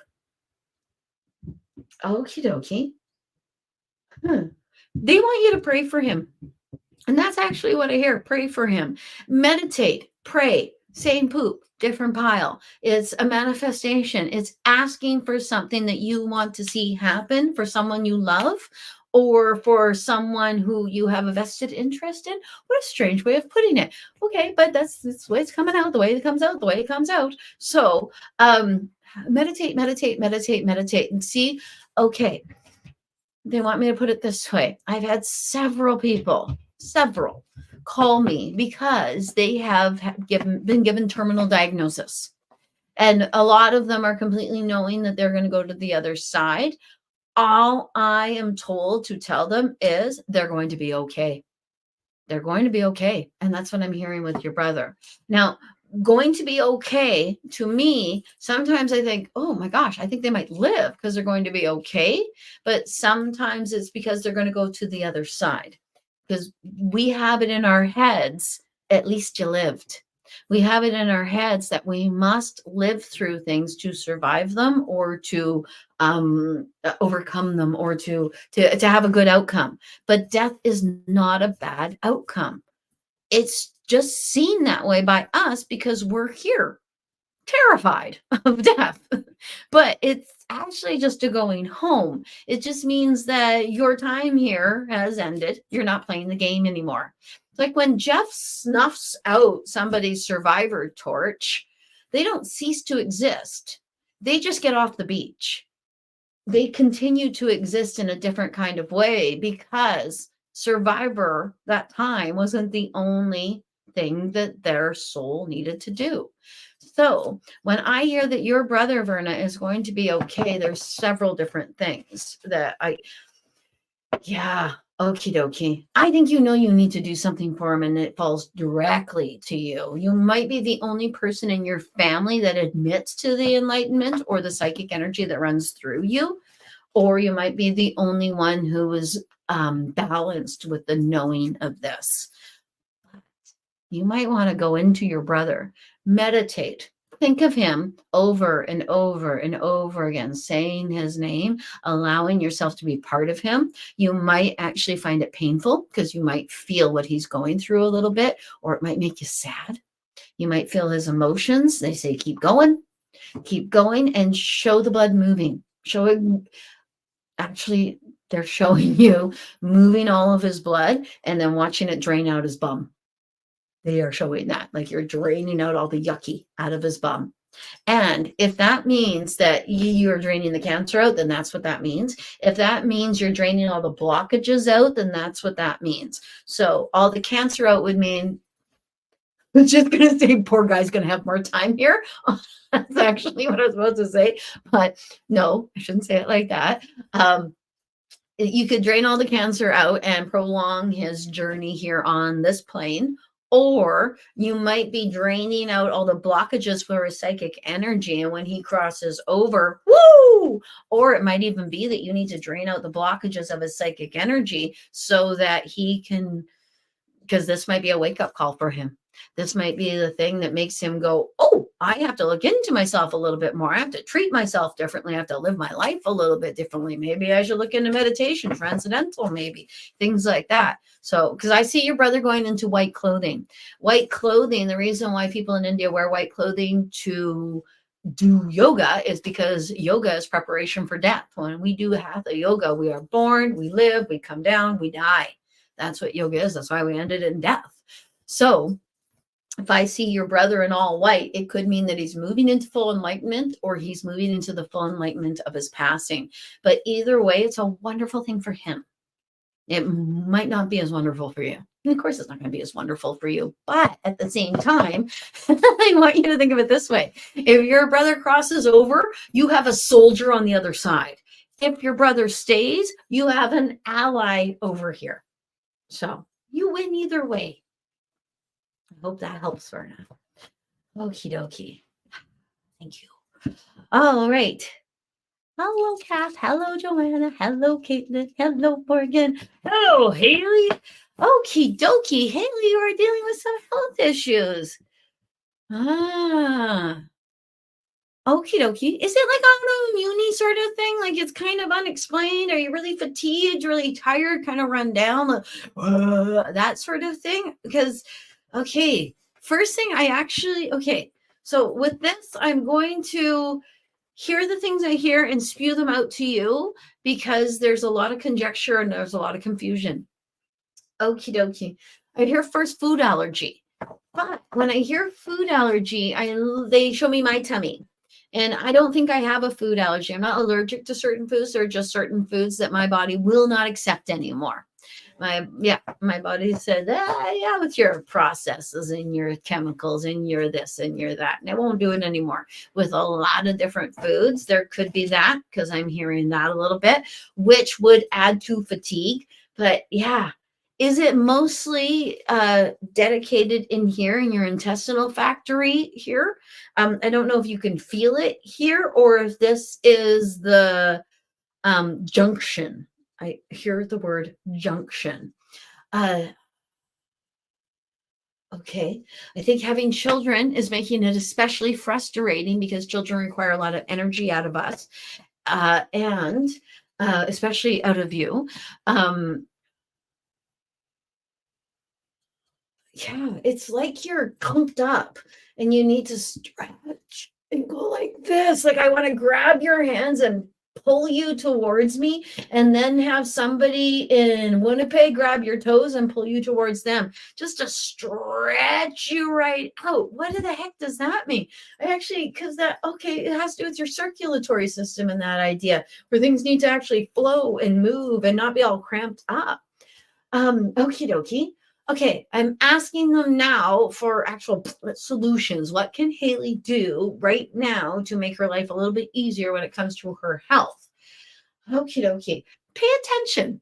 dokie. They want you to pray for him, and that's actually what I hear. Pray for him, meditate, pray. Same poop, different pile. It's a manifestation. It's asking for something that you want to see happen for someone you love, or for someone who you have a vested interest in. What a strange way of putting it. Okay, but that's the way it's coming out, the way it comes out, the way it comes out. So meditate, and see, okay, they want me to put it this way. I've had several people call me because they have been given terminal diagnosis. And a lot of them are completely knowing that they're going to go to the other side. All I am told to tell them is they're going to be okay. They're going to be okay. And that's what I'm hearing with your brother. Now, going to be okay, to me, sometimes I think, oh my gosh, I think they might live because they're going to be okay. But sometimes it's because they're going to go to the other side. Because we have it in our heads, at least you lived. We have it in our heads that we must live through things to survive them, or to overcome them, or to have a good outcome. But death is not a bad outcome. It's just seen that way by us because we're here terrified of death. But it's actually just a going home. It just means that your time here has ended. You're not playing the game anymore. It's like when Jeff snuffs out somebody's survivor torch, they don't cease to exist. They just get off the beach. They continue to exist in a different kind of way, because survivor that time wasn't the only thing that their soul needed to do. So when I hear that your brother Verna is going to be okay, there's several different things that okie dokie. I think you need to do something for him, and it falls directly to you. You might be the only person in your family that admits to the enlightenment or the psychic energy that runs through you, or you might be the only one who is balanced with the knowing of this. You might want to go into your brother, meditate, think of him over and over and over again, saying his name, allowing yourself to be part of him. You might actually find it painful because you might feel what he's going through a little bit, or it might make you sad. You might feel his emotions. They say, keep going, and show the blood moving. Actually, they're showing you moving all of his blood and then watching it drain out his bum. They are showing that, like you're draining out all the yucky out of his bum. And if that means that you're draining the cancer out, then that's what that means. If that means you're draining all the blockages out, then that's what that means. So all the cancer out would mean, I'm just going to say, poor guy's going to have more time here. That's actually what I was supposed to say. But no, I shouldn't say it like that. You could drain all the cancer out and prolong his journey here on this plane. Or you might be draining out all the blockages for his psychic energy. And when he crosses over, woo! Or it might even be that you need to drain out the blockages of his psychic energy so that he can, because this might be a wake-up call for him. This might be the thing that makes him go, oh, I have to look into myself a little bit more. I have to treat myself differently. I have to live my life a little bit differently. Maybe I should look into meditation, transcendental, maybe things like that. So, because I see your brother going into white clothing. White clothing, the reason why people in India wear white clothing to do yoga is because yoga is preparation for death. When we do hatha yoga, we are born, we live, we come down, we die. That's what yoga is. That's why we ended in death. So if I see your brother in all white, it could mean that he's moving into full enlightenment, or he's moving into the full enlightenment of his passing. But either way, it's a wonderful thing for him. It might not be as wonderful for you. And of course, it's not going to be as wonderful for you. But at the same time, I want you to think of it this way. If your brother crosses over, you have a soldier on the other side. If your brother stays, you have an ally over here. So you win either way. I hope that helps, Verna. Okie dokie. Thank you. All right. Hello, Kath. Hello, Joanna. Hello, Caitlin. Hello, Morgan. Hello, Haley. Okie dokie. Haley, you are dealing with some health issues. Okie dokie. Is it like autoimmune sort of thing? Like it's kind of unexplained? Are you really fatigued, really tired, kind of run down? That sort of thing? Because, okay, first thing so with this, I'm going to hear the things I hear and spew them out to you, because there's a lot of conjecture and there's a lot of confusion. Okie dokie. I hear first food allergy. But when I hear food allergy, they show me my tummy. And I don't think I have a food allergy. I'm not allergic to certain foods. There are just certain foods that my body will not accept anymore. my body said, yeah, with your processes and your chemicals and your this and your that, and it won't do it anymore. With a lot of different foods, there could be that, because I'm hearing that a little bit, which would add to fatigue. But yeah, is it mostly dedicated in here in your intestinal factory here? I don't know if you can feel it here or if this is the junction. I hear the word junction. Uh, okay. I think having children is making it especially frustrating because children require a lot of energy out of us, and especially out of you. Um, yeah, it's like you're clumped up and you need to stretch and go like this. Like I want to grab your hands and pull you towards me, and then have somebody in Winnipeg grab your toes and pull you towards them, just to stretch you right out. What the heck does that mean? I actually, because that, okay, it has to do with your circulatory system and that idea where things need to actually flow and move and not be all cramped up. Okie dokie. Okay, I'm asking them now for actual solutions. What can Haley do right now to make her life a little bit easier when it comes to her health? Okie dokie. Pay attention.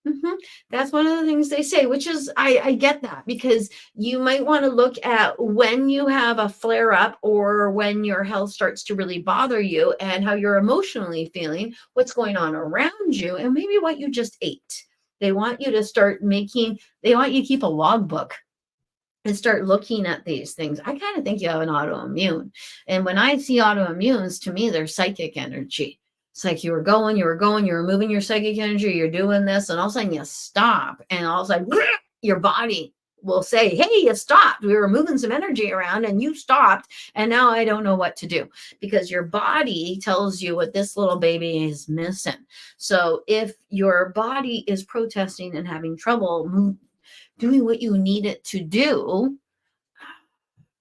Mhm. That's one of the things they say, which is, I get that, because you might want to look at when you have a flare up or when your health starts to really bother you and how you're emotionally feeling, what's going on around you, and maybe what you just ate. They want you to they want you to keep a logbook and start looking at these things. I kind of think you have an autoimmune. And when I see autoimmunes, to me, they're psychic energy. It's like you were moving your psychic energy, you're doing this, and all of a sudden you stop, and all of a sudden your body will say, hey, you stopped. We were moving some energy around and you stopped. And now I don't know what to do, because your body tells you what this little baby is missing. So if your body is protesting and having trouble doing what you need it to do,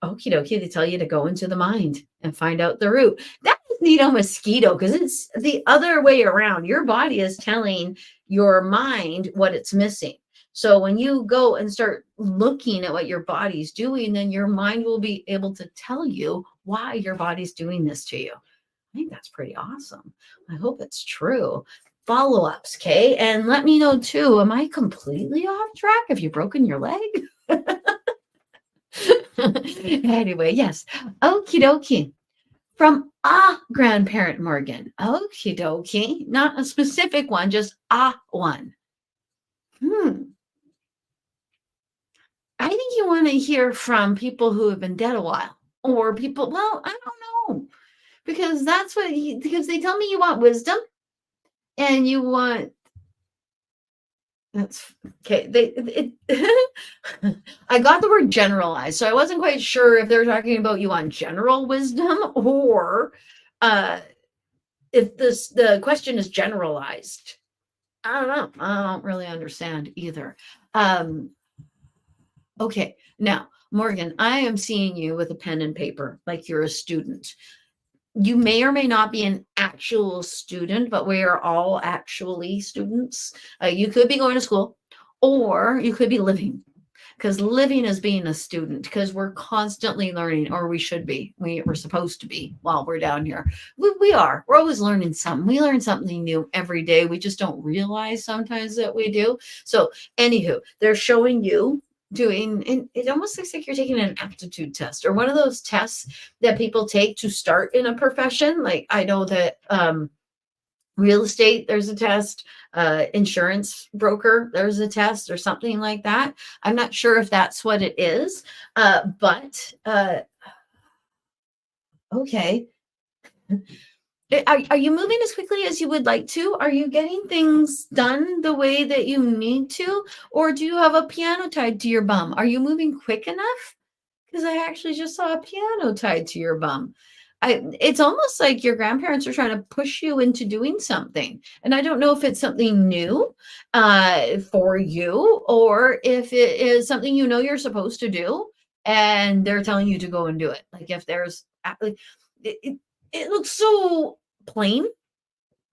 okie dokie, they tell you to go into the mind and find out the root. That is neat on mosquito, because it's the other way around. Your body is telling your mind what it's missing. So when you go and start looking at what your body's doing, then your mind will be able to tell you why your body's doing this to you. I think that's pretty awesome. I hope it's true. Follow-ups, okay? And let me know too, am I completely off track? Have you broken your leg? Anyway, yes. Okie dokie. From a grandparent, Morgan. Okie dokie. Not a specific one, just a one. I think you want to hear from people who have been dead a while, or people, well, I don't know, because because they tell me you want wisdom and you want, that's okay. I got the word generalized, so I wasn't quite sure if they're talking about you on general wisdom, or if the question is generalized. I don't know. I don't really understand either. Okay, now, Morgan, I am seeing you with a pen and paper like you're a student. You may or may not be an actual student, but we are all actually students. You could be going to school, or you could be living, because living is being a student, because we're constantly learning, or we should be. We're supposed to be while we're down here. We are. We're always learning something. We learn something new every day. We just don't realize sometimes that we do. So, anywho, they're showing you doing, and it almost looks like you're taking an aptitude test, or one of those tests that people take to start in a profession. Like I know that real estate, there's a test, insurance broker, there's a test, or something like that. I'm not sure if that's what it is, but okay. Are you moving as quickly as you would like to? Are you getting things done the way that you need to? Or do you have a piano tied to your bum? Are you moving quick enough? Because I actually just saw a piano tied to your bum. It's almost like your grandparents are trying to push you into doing something. And I don't know if it's something new for you, or if it is something you know you're supposed to do and they're telling you to go and do it. Like if there's, like, it looks so plain.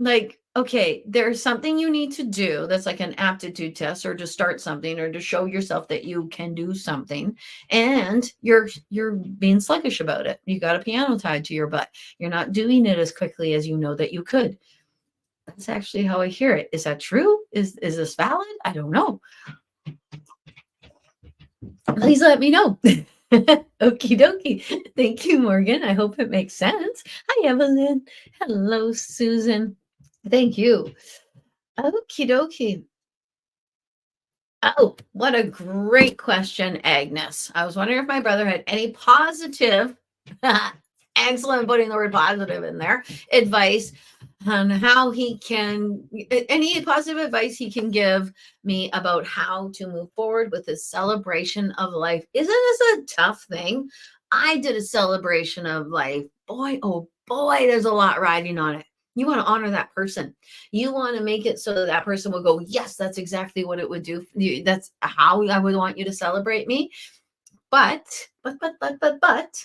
Like, okay, there's something you need to do that's like an aptitude test or to start something or to show yourself that you can do something, and you're being sluggish about it. You got a piano tied to your butt. You're not doing it as quickly as you know that you could. That's actually how I hear it. Is that true? Is this valid? I don't know. Please let me know. Okie dokie. Thank you, Morgan. I hope it makes sense. Hi, Evelyn. Hello, Susan. Thank you. Okie dokie. Oh, what a great question, Agnes. I was wondering if my brother had any positive, excellent putting the word positive in there, advice on how he can, any positive advice he can give me about how to move forward with his celebration of life. Isn't this a tough thing? I did a celebration of life. Boy, oh boy, there's a lot riding on it. You want to honor that person. You want to make it so that that person will go, yes, that's exactly what it would do. That's how I would want you to celebrate me. But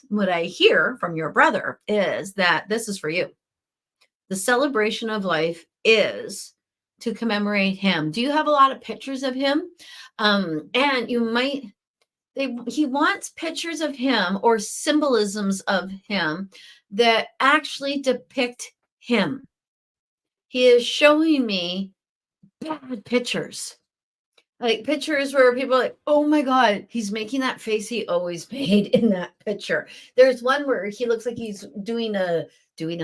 what I hear from your brother is that this is for you. The celebration of life is to commemorate him. Do you have a lot of pictures of him? And you might, he wants pictures of him or symbolisms of him that actually depict him. He is showing me bad pictures. Like pictures where people are like, oh my God, he's making that face he always made in that picture. There's one where he looks like he's doing a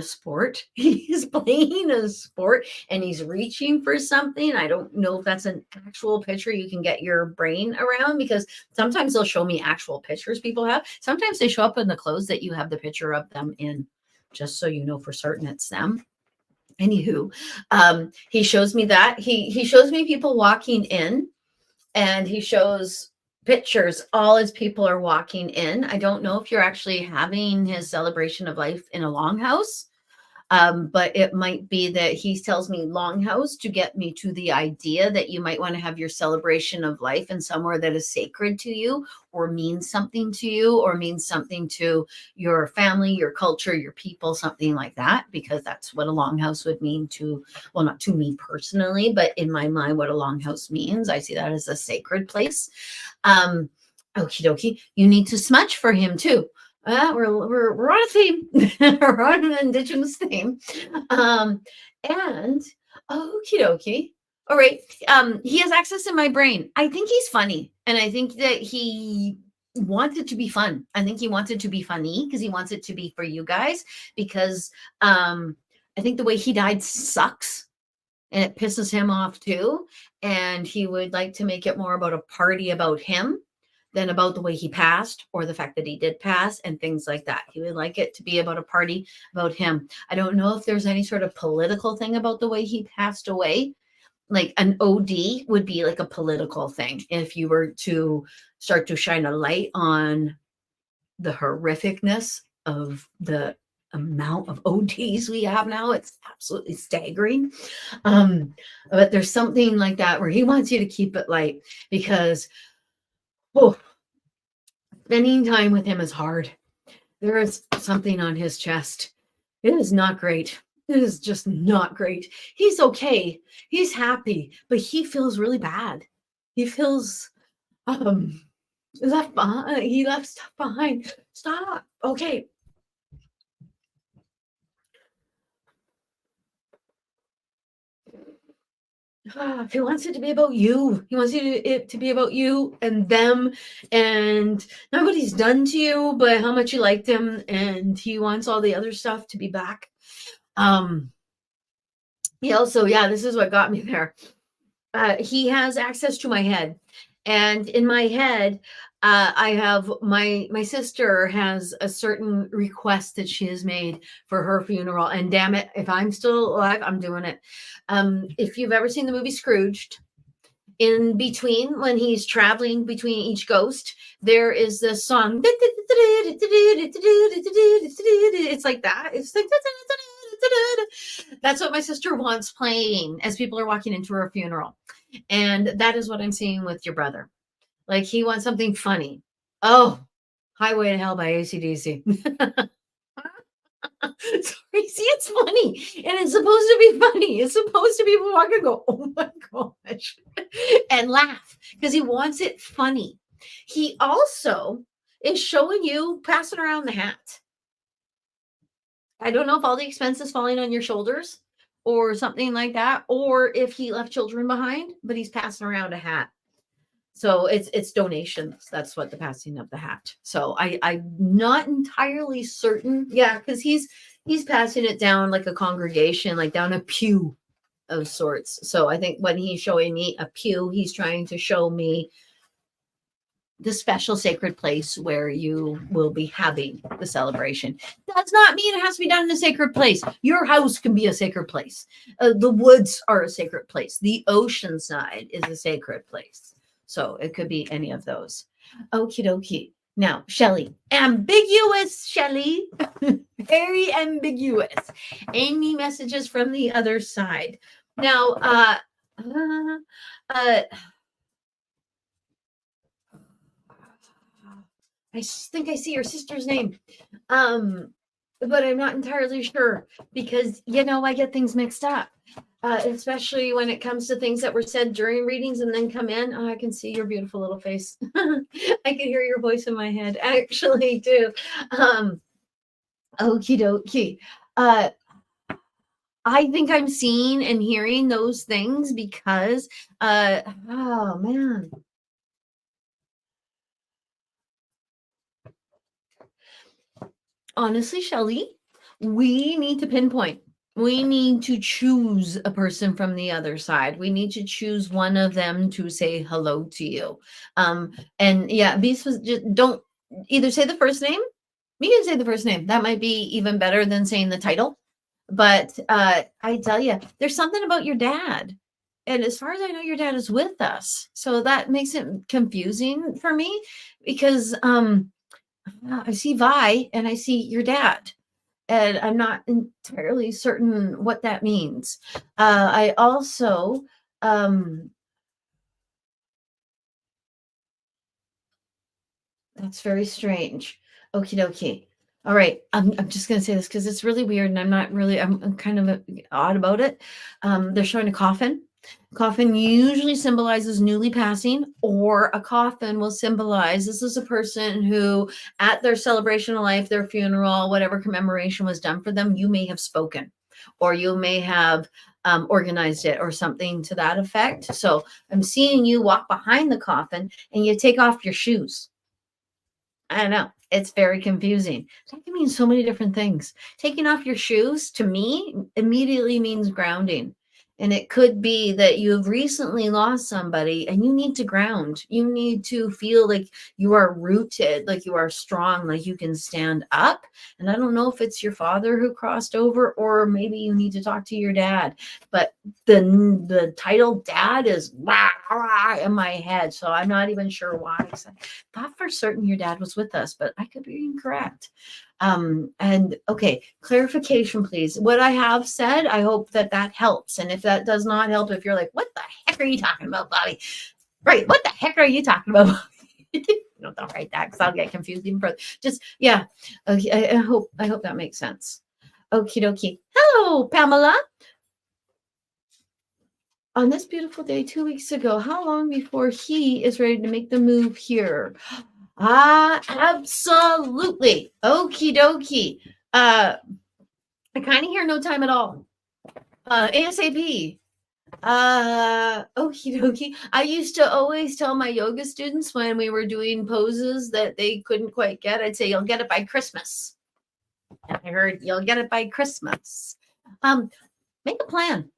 sport. He's playing a sport and he's reaching for something. I don't know if that's an actual picture you can get your brain around, because sometimes they'll show me actual pictures people have. Sometimes they show up in the clothes that you have the picture of them in, just so you know for certain it's them. Anywho, he shows me that. He shows me people walking in, and he shows pictures all as people are walking in. I don't know if you're actually having his celebration of life in a longhouse, but it might be that he tells me longhouse to get me to the idea that you might want to have your celebration of life in somewhere that is sacred to you or means something to you or means something to your family, your culture, your people, something like that, because that's what a longhouse would mean to, well, not to me personally, but in my mind, what a longhouse means. I see that as a sacred place. Okie dokie. You need to smudge for him too. We're on a theme. We're on an Indigenous theme. And okie dokie. All right. He has access in my brain. I think he's funny. And I think that he wants it to be fun. I think he wants it to be funny because he wants it to be for you guys. Because I think the way he died sucks. And it pisses him off too. And he would like to make it more about a party about him than about the way he passed or the fact that he did pass and things like that. He would like it to be about a party about him. I don't know if there's any sort of political thing about the way he passed away. Like an OD would be like a political thing. If you were to start to shine a light on the horrificness of the amount of ODs we have now, it's absolutely staggering. But there's something like that where he wants you to keep it light because spending time with him is hard. There is something on his chest. It is not great. It is just not great. He's okay. He's happy, but he feels really bad. He feels left behind. He left stuff behind. Stop. Okay. If he wants it to be about you, he wants it to be about you and them and not what he's done to you, but how much you liked him, and he wants all the other stuff to be back. He also, this is what got me there. He has access to my head, and in my head, I have my sister has a certain request that she has made for her funeral, and damn it, if I'm still alive, I'm doing it. If you've ever seen the movie Scrooged, in between when he's traveling between each ghost, there is this song. It's like that. It's like that's what my sister wants playing as people are walking into her funeral. And that is what I'm seeing with your brother. Like he wants something funny. Highway to Hell by AC/DC. Sorry, see, it's funny. And it's supposed to be funny. It's supposed to be people walk and go, oh my gosh, and laugh because he wants it funny. He also is showing you passing around the hat. I don't know if all the expense is falling on your shoulders or something like that, or if he left children behind, but he's passing around a hat. So it's donations. That's what the passing of the hat. So I'm not entirely certain. Yeah, because he's passing it down like a congregation, like down a pew of sorts. So I think when he's showing me a pew, he's trying to show me the special sacred place where you will be having the celebration. Does not mean it has to be done in a sacred place. Your house can be a sacred place. The woods are a sacred place. The ocean side is a sacred place. So it could be any of those. Okie dokie. Now, Shelly, ambiguous, Shelly, very ambiguous. Any messages from the other side? Now, I think I see your sister's name, but I'm not entirely sure because, I get things mixed up, especially when it comes to things that were said during readings and then come in. Oh, I can see your beautiful little face. I can hear your voice in my head, actually, too. Okie dokie. I think I'm seeing and hearing those things because, oh, man. Honestly, Shelly, we need to pinpoint. We need to choose a person from the other side. We need to choose one of them to say hello to you. And yeah, don't either say the first name. You can say the first name. That might be even better than saying the title. But I tell you, there's something about your dad. And as far as I know, your dad is with us. So that makes it confusing for me because I see Vi and I see your dad, and I'm not entirely certain what that means. I also, that's very strange. Okie dokie. All right. I'm just going to say this because it's really weird and I'm kind of odd about it. They're showing a coffin. Coffin usually symbolizes newly passing, or a coffin will symbolize this is a person who, at their celebration of life, their funeral, whatever commemoration was done for them, you may have spoken, or you may have organized it, or something to that effect. So I'm seeing you walk behind the coffin and you take off your shoes. I don't know. It's very confusing. That can mean so many different things. Taking off your shoes, to me, immediately means grounding. And it could be that you have recently lost somebody and you need to ground. You need to feel like you are rooted, like you are strong, like you can stand up. And I don't know if it's your father who crossed over, or maybe you need to talk to your dad. But the title dad is rah, rah in my head. So I'm not even sure why. I thought for certain your dad was with us, but I could be incorrect. And okay, clarification, please. What I have said, I hope that helps. And if that does not help, if you're like, what the heck are you talking about, Bobbi? Right. What the heck are you talking about? Don't write that because I'll get confused even further. Just, yeah. Okay. I hope that makes sense. Okie dokie. Hello, Pamela. On this beautiful day 2 weeks ago, how long before he is ready to make the move here? Absolutely. Okie dokie. I kind of hear no time at all. ASAP. Okie dokie. I used to always tell my yoga students when we were doing poses that they couldn't quite get, I'd say, you'll get it by Christmas. And I heard you'll get it by Christmas. Make a plan.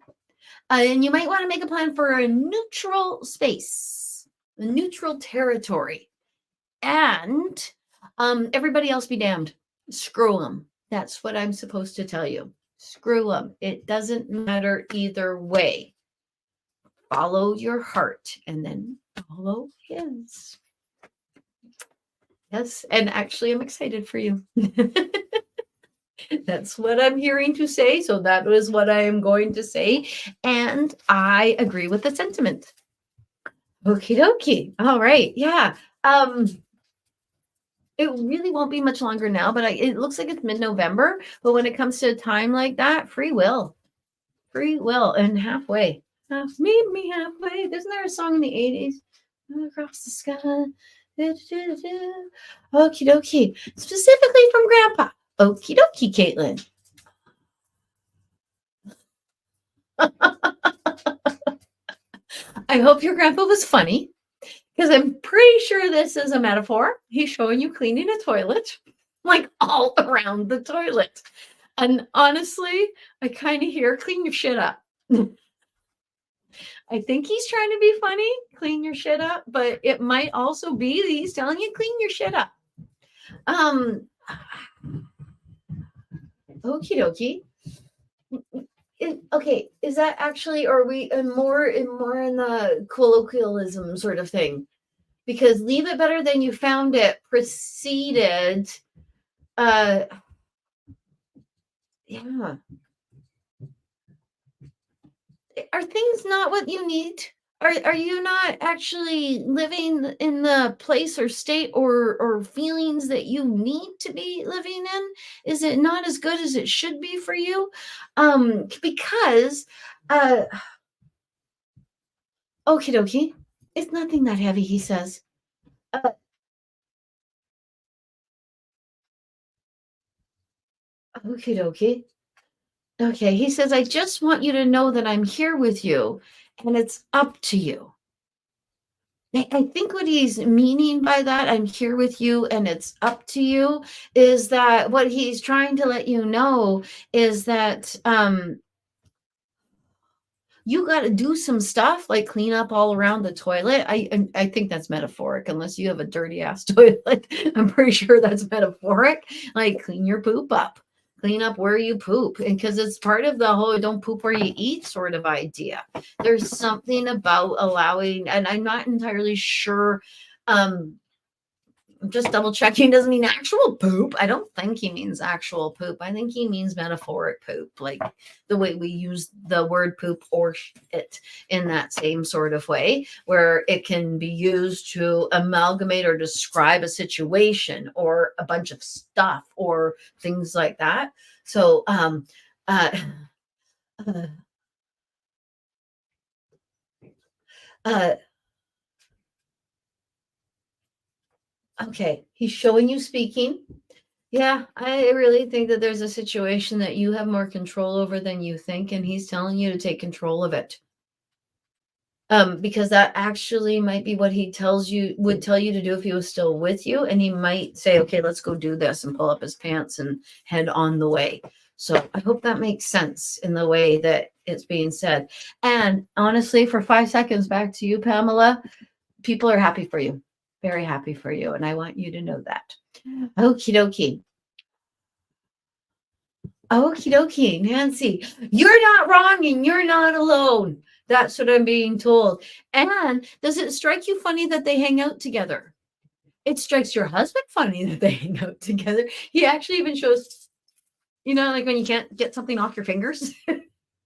And you might want to make a plan for a neutral space, a neutral territory. And everybody else be damned. Screw them. That's what I'm supposed to tell you. Screw them. It doesn't matter either way. Follow your heart and then follow his. Yes, and actually I'm excited for you. That's what I'm hearing to say. So that was what I am going to say. And I agree with the sentiment. Okie dokie. All right. Yeah. It really won't be much longer now, but it looks like it's mid-November. But when it comes to a time like that, free will, and halfway. Meet me halfway. Isn't there a song in the 80s? Across the sky. Okie dokie. Specifically from Grandpa. Okie dokie, Caitlin. I hope your grandpa was funny, because I'm pretty sure this is a metaphor. He's showing you cleaning a toilet, like all around the toilet. And honestly, I kind of hear clean your shit up. I think he's trying to be funny, clean your shit up, but it might also be that he's telling you clean your shit up. Okie dokie. Okay, is that actually, or are we more in the colloquialism sort of thing? Because leave it better than you found it preceded. Yeah. Are things not what you need? Are you not actually living in the place or state or feelings that you need to be living in? Is it not as good as it should be for you? Because okie dokie, it's nothing that heavy, he says. Okie dokie. Okay, he says, I just want you to know that I'm here with you, and it's up to you. I think what he's meaning by that, I'm here with you and it's up to you, is that what he's trying to let you know is that you got to do some stuff like clean up all around the toilet. I think that's metaphoric, unless you have a dirty ass toilet. I'm pretty sure that's metaphoric. Like clean your poop up, clean up where you poop, and because it's part of the whole don't poop where you eat sort of idea. There's something about allowing, and I'm not entirely sure. I'm just double checking. Doesn't mean actual poop. I don't think he means actual poop. I think he means metaphoric poop, like the way we use the word poop or shit in that same sort of way, where it can be used to amalgamate or describe a situation or a bunch of stuff or things like that. So, uh, uh, uh, okay, he's showing you speaking. Yeah, I really think that there's a situation that you have more control over than you think, and he's telling you to take control of it. Because that actually might be what he would tell you to do if he was still with you, and he might say, "Okay, let's go do this," and pull up his pants and head on the way. So I hope that makes sense in the way that it's being said. And honestly, for 5 seconds, back to you, Pamela. People are happy for you, very happy for you, and I want you to know that. Okie dokie. Okie dokie, Nancy, you're not wrong and you're not alone. That's what I'm being told. And does it strike you funny that they hang out together? It strikes your husband funny that they hang out together. He actually even shows, like when you can't get something off your fingers.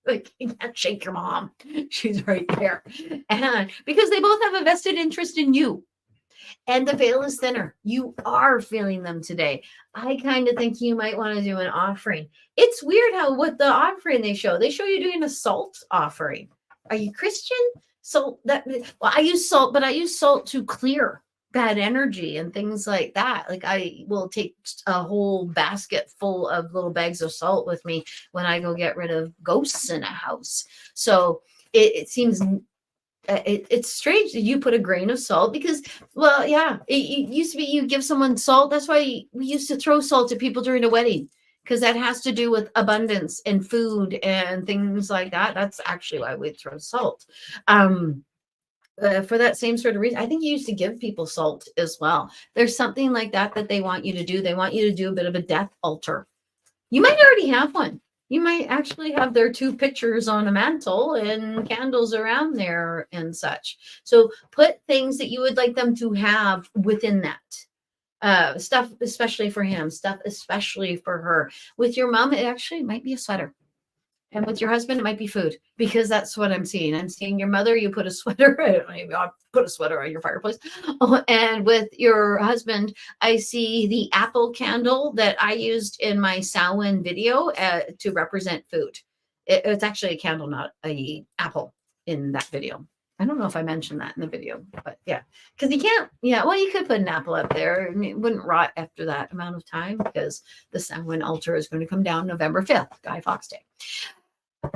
Like you can't shake your mom. She's right there. And because they both have a vested interest in you. And the veil is thinner. You are feeling them today. I kind of think you might want to do an offering. It's weird how what the offering they show you doing a salt offering. Are you Christian? So I use salt, but I use salt to clear bad energy and things like that. Like I will take a whole basket full of little bags of salt with me when I go get rid of ghosts in a house. So it seems it's strange that you put a grain of salt because, well, yeah, it used to be you give someone salt. That's why we used to throw salt to people during a wedding, because that has to do with abundance and food and things like that. That's actually why we throw salt. For that same sort of reason, I think you used to give people salt as well. There's something like that they want you to do. They want you to do a bit of a death altar. You might already have one. You might actually have their 2 pictures on a mantle and candles around there and such. So put things that you would like them to have within that. Stuff, especially for him, stuff, especially for her. With your mom, it actually might be a sweater. And with your husband, it might be food, because that's what I'm seeing. I'm seeing your mother, you put a sweater, maybe I'll put a sweater on your fireplace. And with your husband, I see the apple candle that I used in my Samhain video to represent food. It's actually a candle, not a apple in that video. I don't know if I mentioned that in the video, but yeah, because you can't, well, you could put an apple up there and it wouldn't rot after that amount of time, because the Samhain altar is going to come down November 5th, Guy Fawkes Day.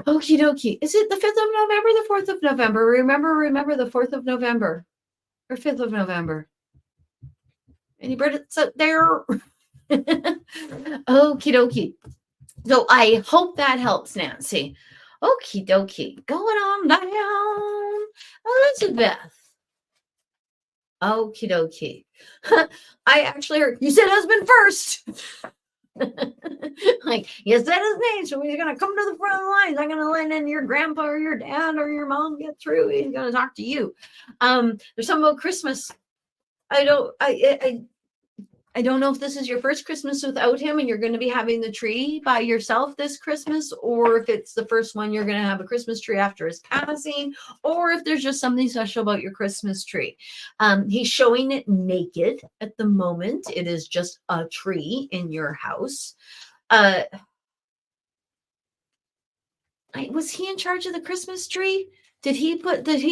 Okie dokie. Is it the 5th of November, the 4th of November? Remember the 4th of November or 5th of November? Any Brits out there? Okie dokie. So I hope that helps, Nancy. Okie dokie. Going on down. Elizabeth. Okie dokie. I actually heard you said husband first. Like, you said his name, so he's gonna come to the front of the line. He's not gonna let in your grandpa or your dad or your mom get through. He's gonna talk to you. There's something about Christmas. I don't know if this is your first Christmas without him and you're going to be having the tree by yourself this Christmas, or if it's the first one you're going to have a Christmas tree after his passing, or if there's just something special about your Christmas tree. He's showing it naked at the moment. It is just a tree in your house. Was he in charge of the Christmas tree? Did he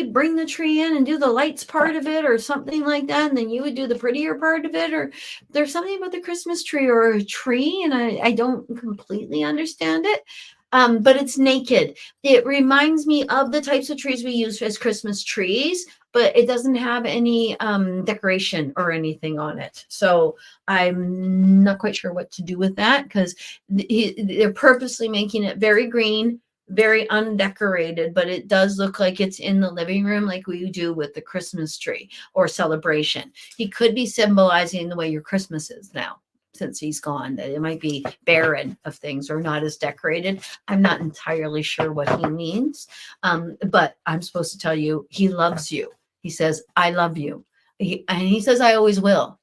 bring the tree in and do the lights part of it or something like that? And then you would do the prettier part of it? Or there's something about the Christmas tree or a tree, and I don't completely understand it. But it's naked. It reminds me of the types of trees we use as Christmas trees, but it doesn't have any decoration or anything on it. So I'm not quite sure what to do with that, because they're purposely making it very green, very undecorated, but it does look like it's in the living room like we do with the Christmas tree or celebration. He could be symbolizing the way your Christmas is now, since he's gone, that it might be barren of things or not as decorated. I'm not entirely sure what he means, but I'm supposed to tell you he loves you. He says, I love you. And he says, I always will.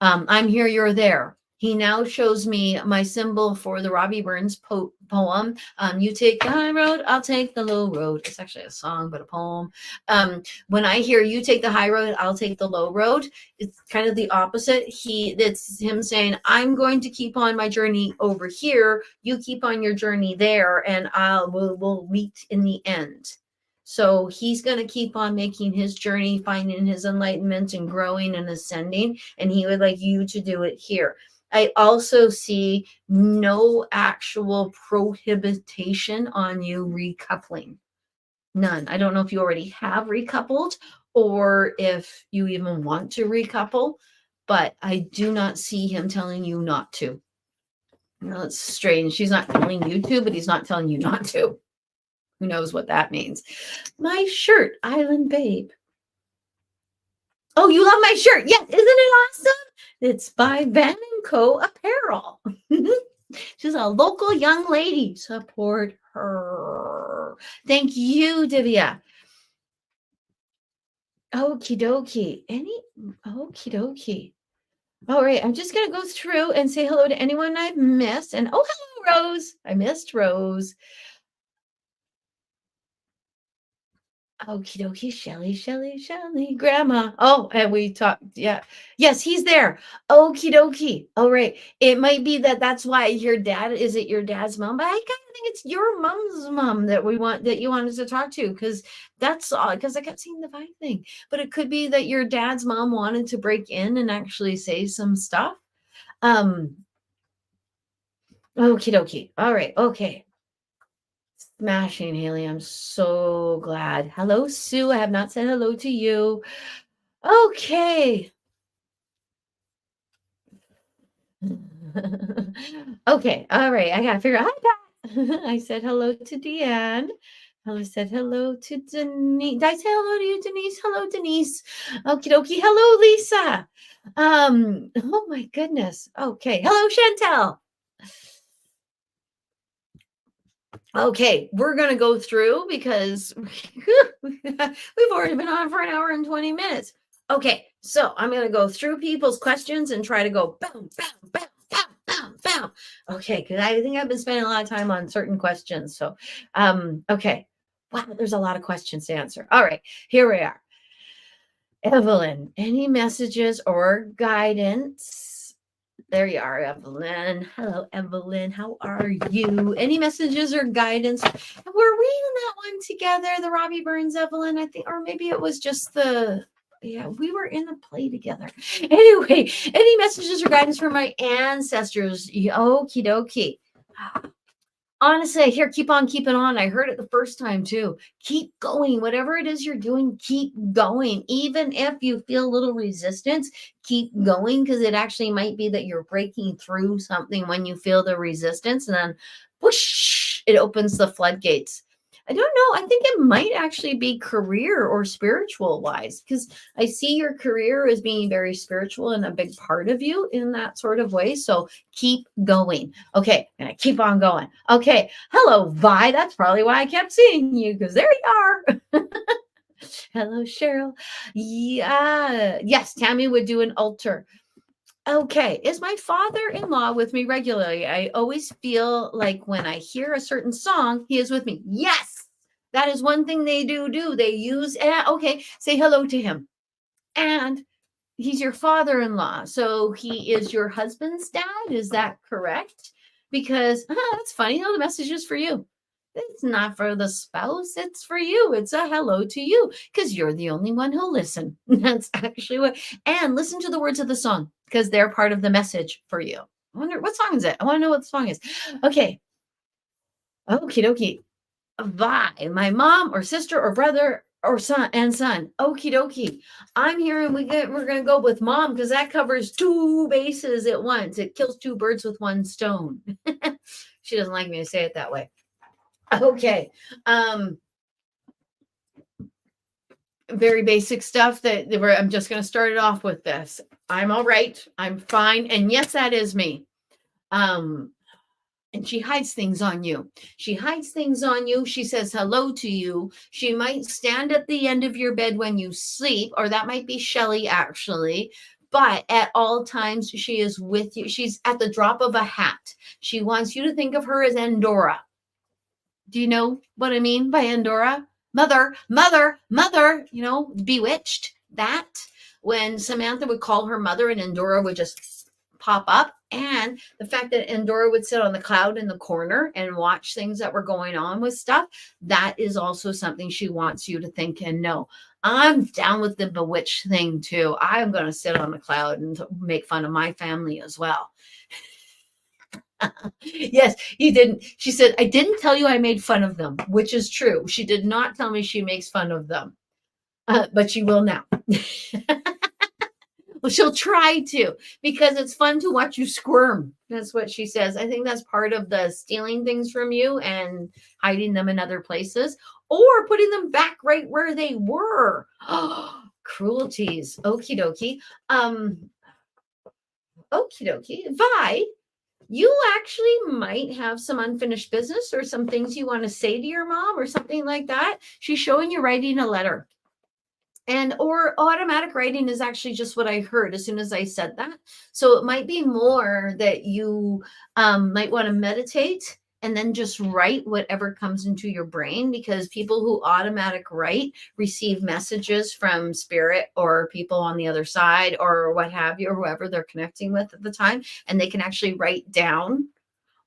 I'm here, you're there. He now shows me my symbol for the Robbie Burns poem. You take the high road, I'll take the low road. It's actually a song, but a poem. When I hear you take the high road, I'll take the low road, it's kind of the opposite. It's him saying, I'm going to keep on my journey over here. You keep on your journey there, and we'll meet in the end. So he's going to keep on making his journey, finding his enlightenment and growing and ascending. And he would like you to do it here. I also see no actual prohibition on you recoupling. None. I don't know if you already have recoupled or if you even want to recouple, but I do not see him telling you not to. No, it's strange. She's not telling you to, but he's not telling you not to. Who knows what that means? My shirt, Island Babe. Oh, you love my shirt. Yes. Isn't it awesome? It's by Van & Co. Apparel. She's a local young lady. Support her. Thank you, Divya. Okie dokie. Okie dokie. All right. I'm just going to go through and say hello to anyone I've missed. And oh, hello, Rose. I missed Rose. Okie dokie, Shelly, Grandma. Oh, and we talked. Yeah. Yes, he's there. Okie dokie. All right. It might be that's why your dad, is it your dad's mom? But I kind of think it's your mom's mom that you wanted to talk to, because that's all, because I kept seeing the vibe thing. But it could be that your dad's mom wanted to break in and actually say some stuff. Okie dokie. All right. Okay. Smashing, Haley. I'm so glad. Hello, Sue. I have not said hello to you. Okay. Okay. All right. I got to figure out. Hi, Pat. I said hello to Deanne. I said hello to Denise. Did I say hello to you, Denise? Hello, Denise. Okie dokie. Hello, Lisa. Oh my goodness. Okay. Hello, Chantel. Okay, we're going to go through because we've already been on for an hour and 20 minutes. Okay, so I'm going to go through people's questions and try to go bam, bam, bam, bam, bam, bam. Okay, because I think I've been spending a lot of time on certain questions. So, okay. Wow, there's a lot of questions to answer. All right, here we are. Evelyn, any messages or guidance? There you are, Evelyn. Hello, Evelyn. How are you? Any messages or guidance? Were we in that one together, the Robbie Burns, Evelyn? I think, or maybe it was just yeah, we were in a play together. Anyway, any messages or guidance from my ancestors? Okie dokie. Honestly, here, keep on keeping on. I heard it the first time too. Keep going. Whatever it is you're doing, keep going. Even if you feel a little resistance, keep going, because it actually might be that you're breaking through something when you feel the resistance, and then whoosh, it opens the floodgates. I don't know. I think it might actually be career or spiritual wise, because I see your career as being very spiritual and a big part of you in that sort of way. So keep going. Okay. And I keep on going. Okay. Hello, Vi. That's probably why I kept seeing you, because there you are. Hello, Cheryl. Yeah. Yes. Tammy would do an altar. Okay. Is my father-in-law with me regularly? I always feel like when I hear a certain song, he is with me. Yes. That is one thing they do. They use, okay, say hello to him. And he's your father-in-law. So he is your husband's dad. Is that correct? Because that's funny. No, the message is for you. It's not for the spouse. It's for you. It's a hello to you, because you're the only one who'll listen. That's actually what. And listen to the words of the song, because they're part of the message for you. I wonder, what song is it? I want to know what the song is. Okay. Okie dokie. Vi, my mom or sister or brother or son. Okie dokie. I'm here, and we're gonna go with mom, because that covers two bases at once. It kills two birds with one stone. She doesn't like me to say it that way. Okay. Very basic stuff I'm just going to start it off with this. I'm all right. I'm fine. And yes, that is me. And she hides things on you. She hides things on you. She says hello to you. She might stand at the end of your bed when you sleep, or that might be Shelly actually. But at all times, she is with you. She's at the drop of a hat. She wants you to think of her as Endora. Do you know what I mean by Endora? Mother, bewitched. That when Samantha would call her mother and Endora would just pop up. And the fact that Endora would sit on the cloud in the corner and watch things that were going on with stuff, that is also something she wants you to think and know. I'm down with the bewitched thing too. I'm going to sit on the cloud and make fun of my family as well. Yes, you didn't. She said, I didn't tell you I made fun of them, which is true. She did not tell me she makes fun of them, but she will now. Well, she'll try to, because it's fun to watch you squirm. That's what she says. I think that's part of the stealing things from you and hiding them in other places, or putting them back right where they were. Cruelties. Okie dokie. Okie dokie. Vi, you actually might have some unfinished business or some things you want to say to your mom or something like that. She's showing you writing a letter. And or automatic writing is actually just what I heard as soon as I said that. So it might be more that you might want to meditate and then just write whatever comes into your brain, because people who automatic write receive messages from spirit or people on the other side or what have you, or whoever they're connecting with at the time. And they can actually write down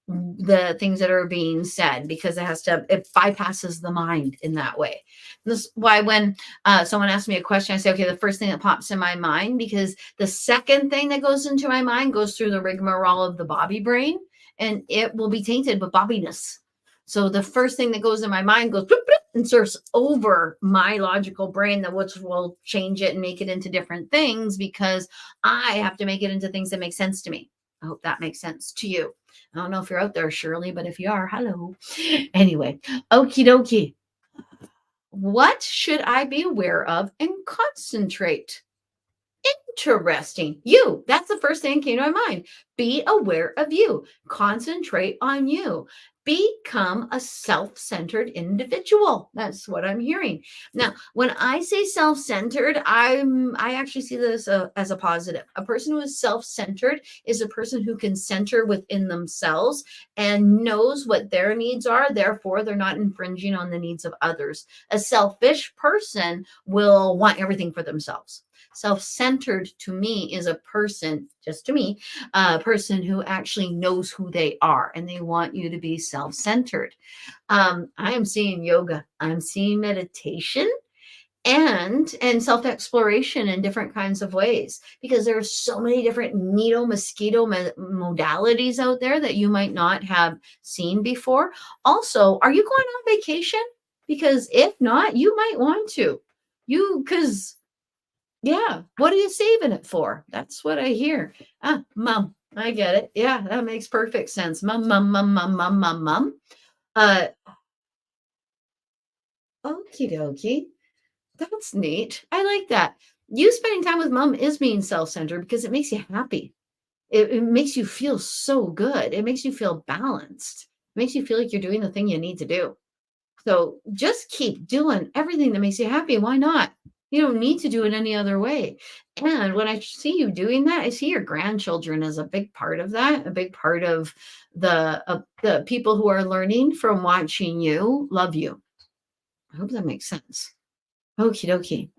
the things that are being said, because it bypasses the mind in that way. This is why when someone asks me a question, I say, okay, the first thing that pops in my mind, because the second thing that goes into my mind goes through the rigmarole of the Bobbi brain, and it will be tainted with Bobbiness. So the first thing that goes in my mind goes and surfs over my logical brain, which will change it and make it into different things, because I have to make it into things that make sense to me. I hope that makes sense to you. I don't know if you're out there, Shirley, but if you are, hello. Anyway, okie dokie. What should I be aware of and concentrate? Interesting. You. That's the first thing that came to my mind. Be aware of you. Concentrate on you. Become a self-centered individual. That's what I'm hearing. Now, when I say self-centered, I actually see this as a positive. A person who is self-centered is a person who can center within themselves and knows what their needs are. Therefore, they're not infringing on the needs of others. A selfish person will want everything for themselves. Self-centered to me is a person, just to me, a person who actually knows who they are and they want you to be self-centered. I am seeing yoga, I'm seeing meditation and self-exploration in different kinds of ways, because there are so many different needle mosquito modalities out there that you might not have seen before. Also, are you going on vacation? Because if not, you might want to. Because yeah. What are you saving it for? That's what I hear. Ah, mom. I get it. Yeah, that makes perfect sense. Mom, mom, mom, mom, mom, mom, mom. Uh, okie dokie. That's neat. I like that. You spending time with mom is being self-centered because it makes you happy. It makes you feel so good. It makes you feel balanced. It makes you feel like you're doing the thing you need to do. So just keep doing everything that makes you happy. Why not? You don't need to do it any other way. And when I see you doing that, I see your grandchildren as a big part of that, a big part of the people who are learning from watching you love you. I hope that makes sense. Okie dokie.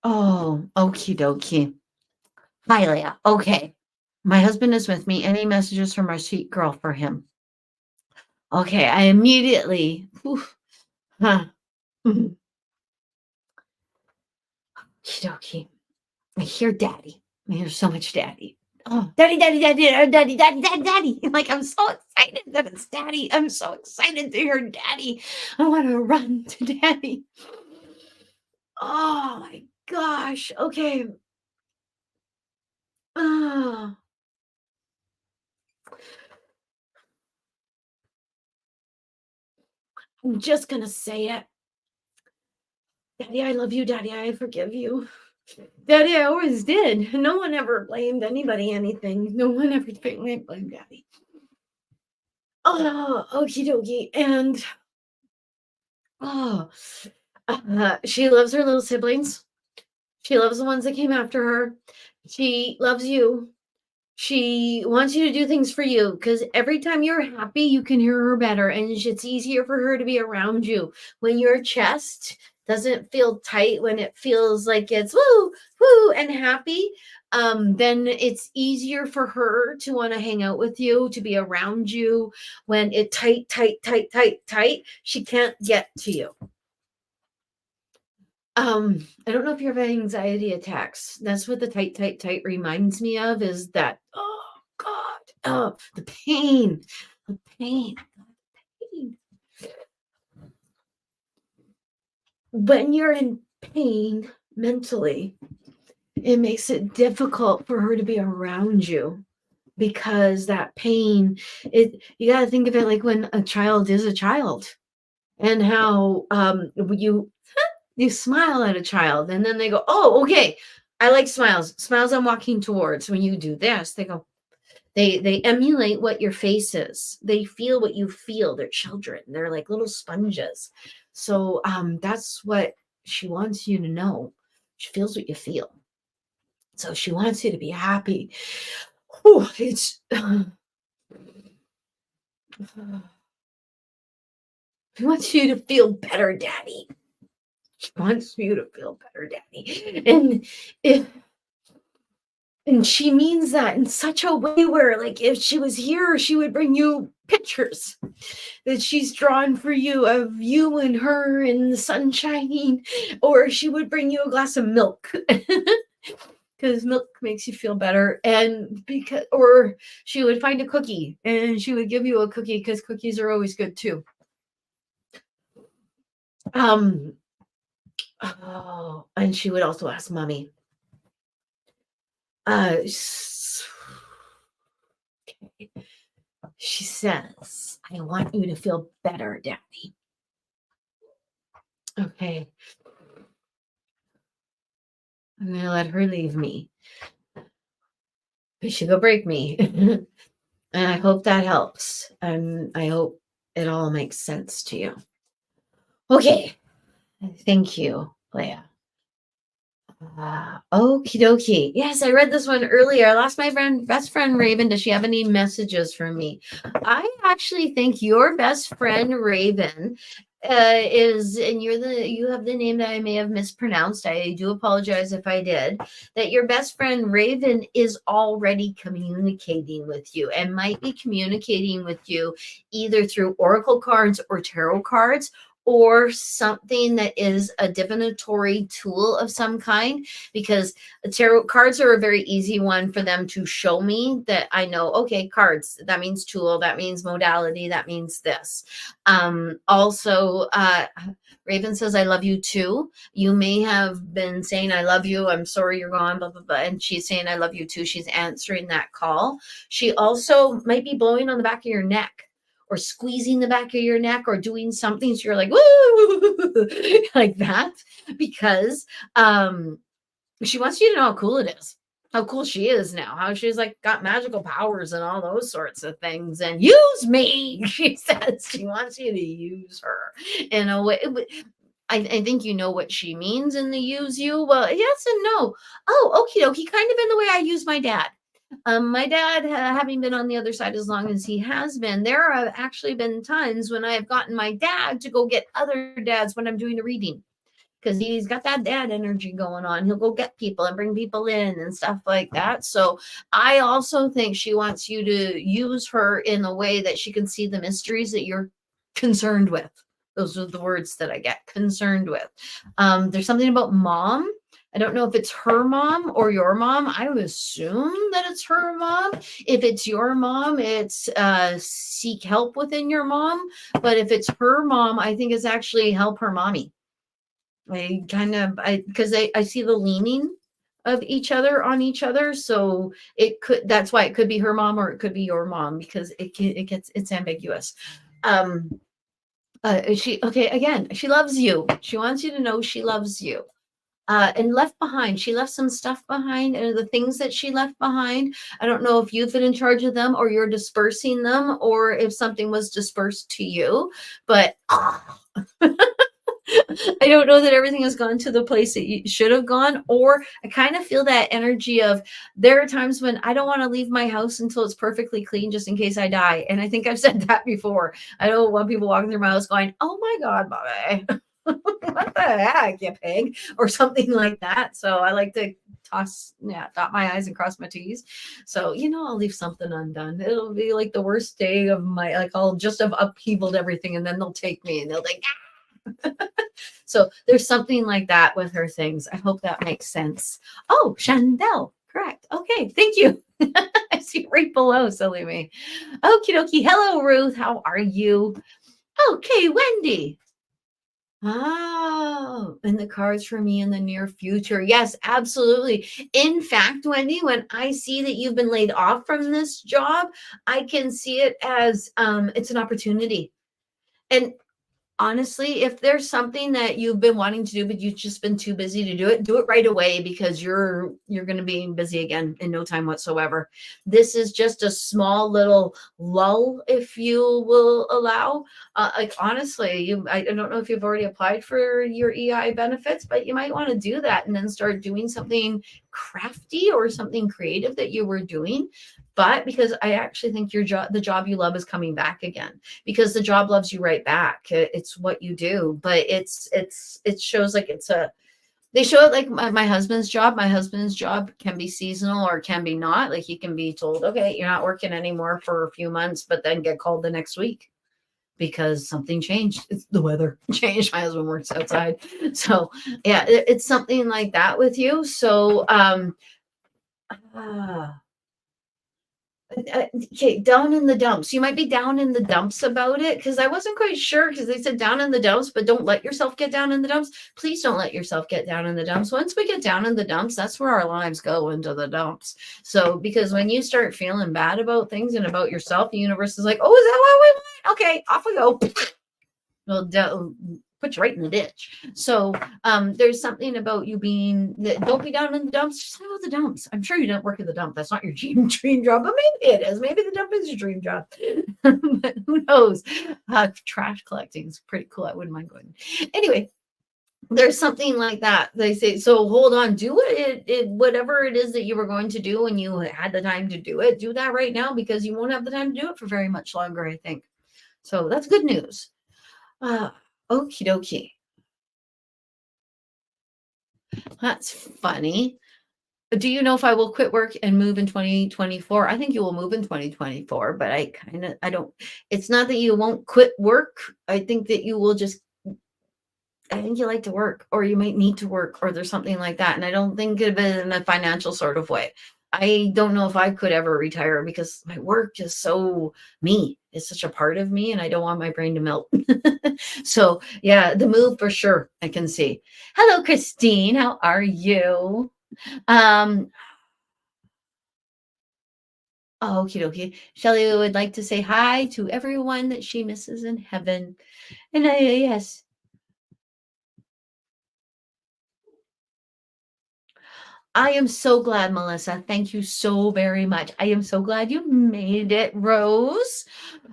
Oh, okie dokie. Hi, Leah. Okay. My husband is with me. Any messages from our sweet girl for him? Okay. I immediately, huh. Okie dokie. I hear daddy. I hear so much daddy. Oh, daddy, daddy, daddy, daddy, daddy, daddy, daddy. Like, I'm so excited that it's daddy. I'm so excited to hear daddy. I want to run to daddy. Oh my gosh. Okay. Oh, I'm just going to say it. Daddy, I love you. Daddy, I forgive you. Daddy, I always did. No one ever blamed anybody anything. No one ever blamed daddy. Oh, okie dokie. And oh, she loves her little siblings. She loves the ones that came after her. She loves you. She wants you to do things for you because every time you're happy, you can hear her better. And it's easier for her to be around you. When your chest doesn't feel tight, when it feels like it's woo, woo, and happy, then it's easier for her to want to hang out with you, to be around you. When it tight, tight, tight, tight, tight, she can't get to you. I don't know if you have anxiety attacks. That's what the tight, tight, tight reminds me of, is that, oh God, oh, the pain, the pain, the pain. When you're in pain mentally, it makes it difficult for her to be around you, because that pain, you got to think of it like when a child is a child, and how you smile at a child and then they go, oh, okay, I like smiles I'm walking towards. When you do this, they go, they emulate what your face is. They feel what you feel. They're children. They're like little sponges. So that's what she wants you to know. She feels what you feel. So she wants you to be happy. Whew, it's she wants you to feel better, daddy. She wants you to feel better, daddy. And she means that in such a way where, like, if she was here, she would bring you pictures that she's drawn for you of you and her in the sun shining, or she would bring you a glass of milk because milk makes you feel better. And or she would find a cookie and she would give you a cookie because cookies are always good too. Oh, and she would also ask mommy. Okay. She says, I want you to feel better, daddy. Okay. I'm going to let her leave me. She go break me. And I hope that helps. And I hope it all makes sense to you. Okay. Thank you, Leah. Okie dokie. Yes, I read this one earlier. I lost my best friend Raven. Does she have any messages for me? I actually think your best friend Raven and you have the name that I may have mispronounced. I do apologize if I did. That your best friend Raven is already communicating with you and might be communicating with you either through oracle cards or tarot cards, or something that is a divinatory tool of some kind, because the tarot cards are a very easy one for them to show me that I know, okay, cards, that means tool, that means modality, that means this. Also, Raven says, I love you too. You may have been saying, I love you, I'm sorry you're gone, blah, blah, blah. And she's saying, I love you too. She's answering that call. She also might be blowing on the back of your neck, or squeezing the back of your neck, or doing something so you're like, woo, like that, because she wants you to know how cool it is, how cool she is now, how she's like got magical powers and all those sorts of things. And use me, she says. She wants you to use her in a way. I think you know what she means in the use you. Well, yes and no. Oh, okie dokie, kind of in the way I use my dad. My dad, having been on the other side as long as he has been, there have actually been times when I have gotten my dad to go get other dads when I'm doing a reading, because he's got that dad energy going on. He'll go get people and bring people in and stuff like that. So I also think she wants you to use her in a way that she can see the mysteries that you're concerned with. Those are the words that I get, concerned with. There's something about mom. I don't know if it's her mom or your mom. I would assume that it's her mom. If it's your mom, it's seek help within your mom. But if it's her mom, I think it's actually help her mommy. Because I see the leaning of each other on each other. So that's why it could be her mom or it could be your mom, because it's ambiguous. Again, she loves you. She wants you to know she loves you. And left behind, she left some stuff behind, and the things that she left behind, I don't know if you've been in charge of them or you're dispersing them, or if something was dispersed to you, but I don't know that everything has gone to the place that you should have gone. Or I kind of feel that energy of, there are times when I don't want to leave my house until it's perfectly clean, just in case I die. And I think I've said that before. I don't want people walking through my house going, oh my God, Bobbi, what the heck, you pig, or something like that. So I like to dot my I's and cross my T's. So, I'll leave something undone. It'll be like the worst day of my, like, I'll just have upheavaled everything, and then they'll take me and they'll think, So there's something like that with her things. I hope that makes sense. Oh, Chandel, correct. Okay, thank you. I see right below, silly me. Okie dokie. Hello, Ruth. How are you? Okay, Wendy. Oh, and the cards for me in the near future. Yes, absolutely. In fact, Wendy, when I see that you've been laid off from this job, I can see it as it's an opportunity. And honestly, if there's something that you've been wanting to do, but you've just been too busy to do it right away, because you're going to be busy again in no time whatsoever. This is just a small little lull, if you will allow. Like, honestly, I don't know if you've already applied for your EI benefits, but you might want to do that and then start doing something crafty or something creative that you were doing. But because I actually think the job you love is coming back again, because the job loves you right back. It's what you do, but it shows like they show it like my husband's job. My husband's job can be seasonal or can be not. Like, he can be told, okay, you're not working anymore for a few months, but then get called the next week because something changed. It's the weather changed. My husband works outside. So yeah, it's something like that with you. So, okay, down in the dumps. You might be down in the dumps about it, because I wasn't quite sure, because they said down in the dumps, but don't let yourself get down in the dumps. Please don't let yourself get down in the dumps. Once we get down in the dumps, that's where our lives go, into the dumps. So, because when you start feeling bad about things and about yourself, the universe is like, oh, is that what we want? Okay, off we go. Well, put you right in the ditch. So there's something about you being that don't be down in the dumps. Just go the dumps. I'm sure you don't work at the dump. That's not your dream job, but maybe it is. Maybe the dump is your dream job. But who knows? Trash collecting is pretty cool. I wouldn't mind going. Anyway, there's something like that. They say, so hold on, do it, whatever it is that you were going to do when you had the time to do it, do that right now, because you won't have the time to do it for very much longer, I think. So that's good news. Okie dokie. That's funny. Do you know if I will quit work and move in 2024? I think you will move in 2024, but I don't, it's not that you won't quit work. I think that you will just, I think you like to work, or you might need to work, or there's something like that. And I don't think of it in a financial sort of way. I don't know if I could ever retire because my work is so me. It's such a part of me, and I don't want my brain to melt. So yeah, the move for sure. I can see. Hello, Christine. How are you? Okie dokie. Shelley would like to say hi to everyone that she misses in heaven. And yes. I am so glad, Melissa. Thank you so very much. I am so glad you made it, Rose.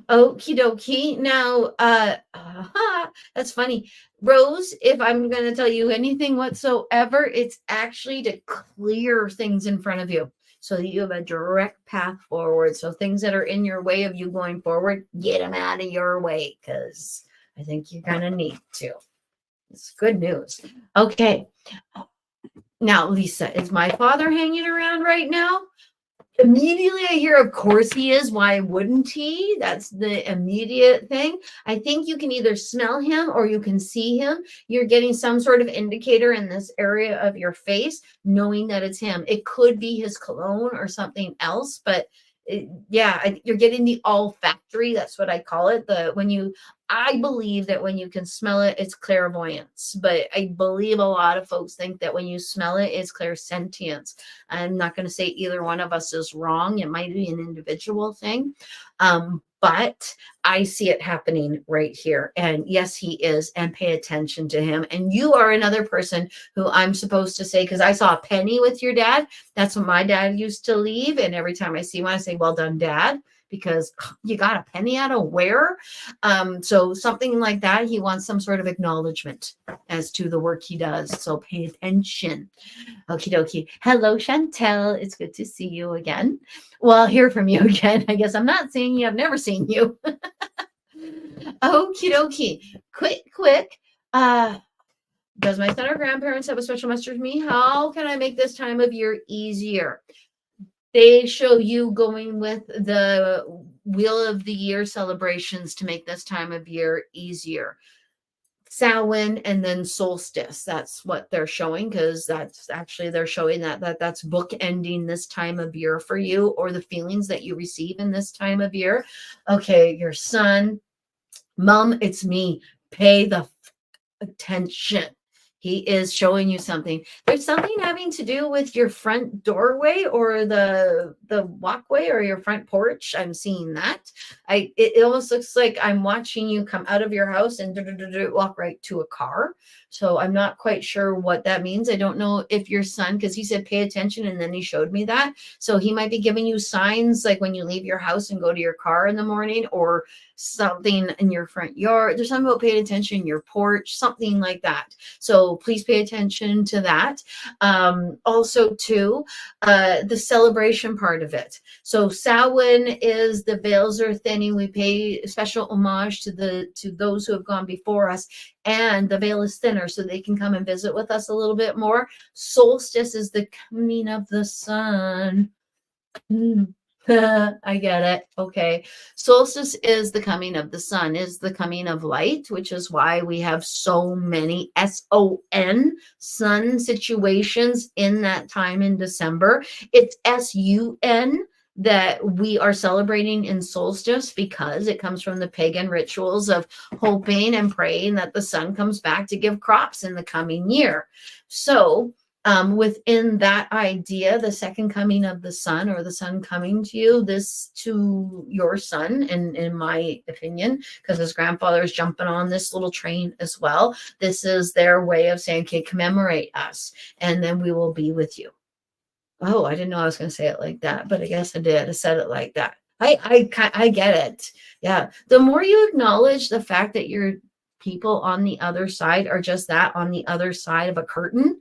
Okie dokie. Now, that's funny. Rose, if I'm going to tell you anything whatsoever, it's actually to clear things in front of you so that you have a direct path forward. So things that are in your way of you going forward, get them out of your way, because I think you're going to need to. It's good news. Okay. Now, Lisa, is my father hanging around right now? Immediately I hear, of course he is. Why wouldn't he? That's the immediate thing. I think you can either smell him or you can see him. You're getting some sort of indicator in this area of your face, knowing that it's him. It could be his cologne or something else, but you're getting the olfactory. That's what I call it. I believe that when you can smell it, it's clairvoyance. But I believe a lot of folks think that when you smell it, it's clairsentience. I'm not going to say either one of us is wrong. It might be an individual thing. But I see it happening right here. And yes, he is. And pay attention to him. And you are another person who I'm supposed to say, because I saw a penny with your dad. That's what my dad used to leave. And every time I see one, I say, well done, Dad. Because you got a penny out of where? So something like that, he wants some sort of acknowledgement as to the work he does. So pay attention. Okie dokie. Hello, Chantel. It's good to see you again. Well, hear from you again. I guess I'm not seeing you. I've never seen you. Okie dokie. Quick. Does my son or grandparents have a special message for me? How can I make this time of year easier? They show you going with the Wheel of the Year celebrations to make this time of year easier. Samhain and then solstice. That's what they're showing, because that's actually they're showing that's bookending this time of year for you, or the feelings that you receive in this time of year. Okay, your son, Mom, it's me. Pay the attention. He is showing you something. There's something having to do with your front doorway or the walkway or your front porch. I'm seeing that. It almost looks like I'm watching you come out of your house and walk right to a car. So I'm not quite sure what that means. I don't know if your son, because he said pay attention and then he showed me that. So he might be giving you signs like when you leave your house and go to your car in the morning, or something in your front yard. There's something about paying attention, your porch, something like that. So please pay attention to that. Also too, the celebration part of it. So Samhain is the veils are thinning. We pay special homage to those who have gone before us, and the veil is thinner so they can come and visit with us a little bit more. Solstice is the coming of the sun. I get it. Okay. Solstice is the coming of the sun, is the coming of light, which is why we have so many sun situations in that time in December. It's SUN that we are celebrating in solstice, because it comes from the pagan rituals of hoping and praying that the sun comes back to give crops in the coming year. So within that idea, the second coming of the sun, or the sun coming to you, this to your son, in my opinion, because his grandfather is jumping on this little train as well. This is their way of saying, okay, commemorate us, and then we will be with you. Oh, I didn't know I was going to say it like that, but I guess I did. I said it like that. I get it. Yeah. The more you acknowledge the fact that your people on the other side are just that, on the other side of a curtain,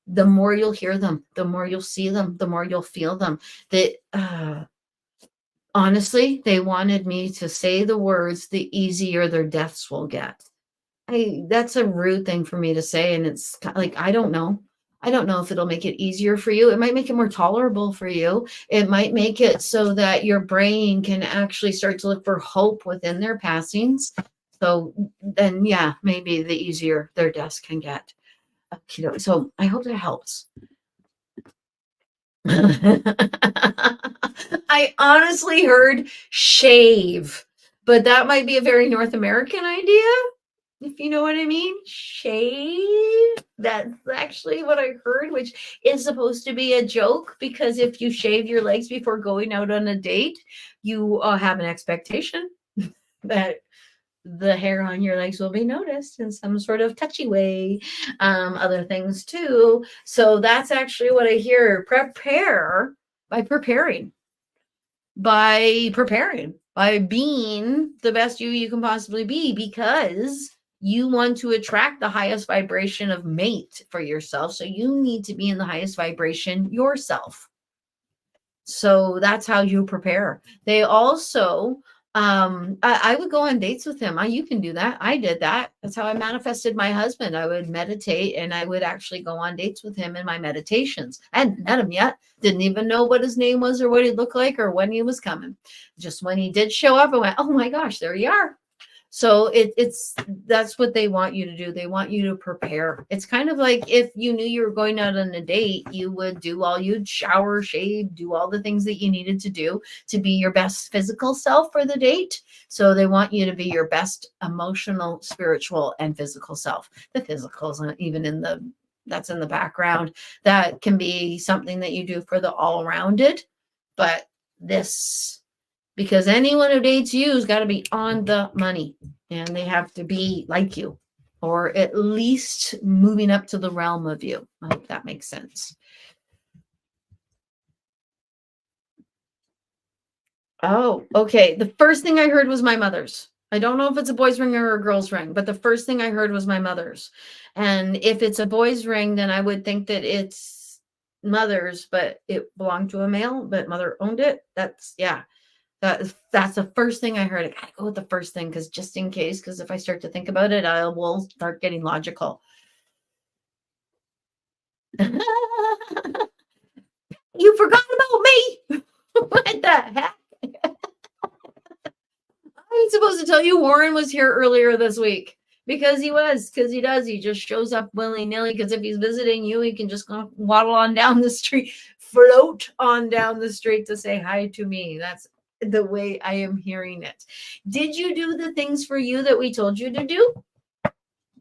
the more you'll hear them, the more you'll see them, the more you'll feel them. That honestly, they wanted me to say the words, the easier their deaths will get. That's a rude thing for me to say, and it's like, I don't know. I don't know if it'll make it easier for you. It might make it more tolerable for you. It might make it so that your brain can actually start to look for hope within their passings. So then, yeah, maybe the easier their deaths can get. So I hope that helps. I honestly heard shave, but that might be a very North American idea, if you know what I mean. Shave. That's actually what I heard, which is supposed to be a joke, because if you shave your legs before going out on a date, you have an expectation that the hair on your legs will be noticed in some sort of touchy way. Other things too. So that's actually what I hear. Prepare by preparing, by being the best you can possibly be, because you want to attract the highest vibration of mate for yourself. So you need to be in the highest vibration yourself. So that's how you prepare. They also, I would go on dates with him. You can do that. I did that. That's how I manifested my husband. I would meditate, and I would actually go on dates with him in my meditations. I hadn't met him yet. Didn't even know what his name was, or what he looked like, or when he was coming. Just when he did show up, I went, oh my gosh, there you are. So that's what they want you to do. They want you to prepare. It's kind of like if you knew you were going out on a date, you'd shower, shave, do all the things that you needed to do to be your best physical self for the date. So they want you to be your best emotional, spiritual, and physical self. The physical is not even that's in the background. That can be something that you do for the all-rounded, but because anyone who dates you has got to be on the money, and they have to be like you, or at least moving up to the realm of you. I hope that makes sense. Oh, okay. The first thing I heard was my mother's. I don't know if it's a boy's ring or a girl's ring, but the first thing I heard was my mother's. And if it's a boy's ring, then I would think that it's mother's, but it belonged to a male, but mother owned it. That's the first thing I heard. I gotta go with the first thing, because just in case, because if I start to think about it, I will start getting logical. You forgot about me. What the heck? I'm supposed to tell you Warren was here earlier this week, because he just shows up willy-nilly, because if he's visiting you, he can just waddle on down the street, float on down the street to say hi to me. That's the way I am hearing it. Did you do the things for you that we told you to do?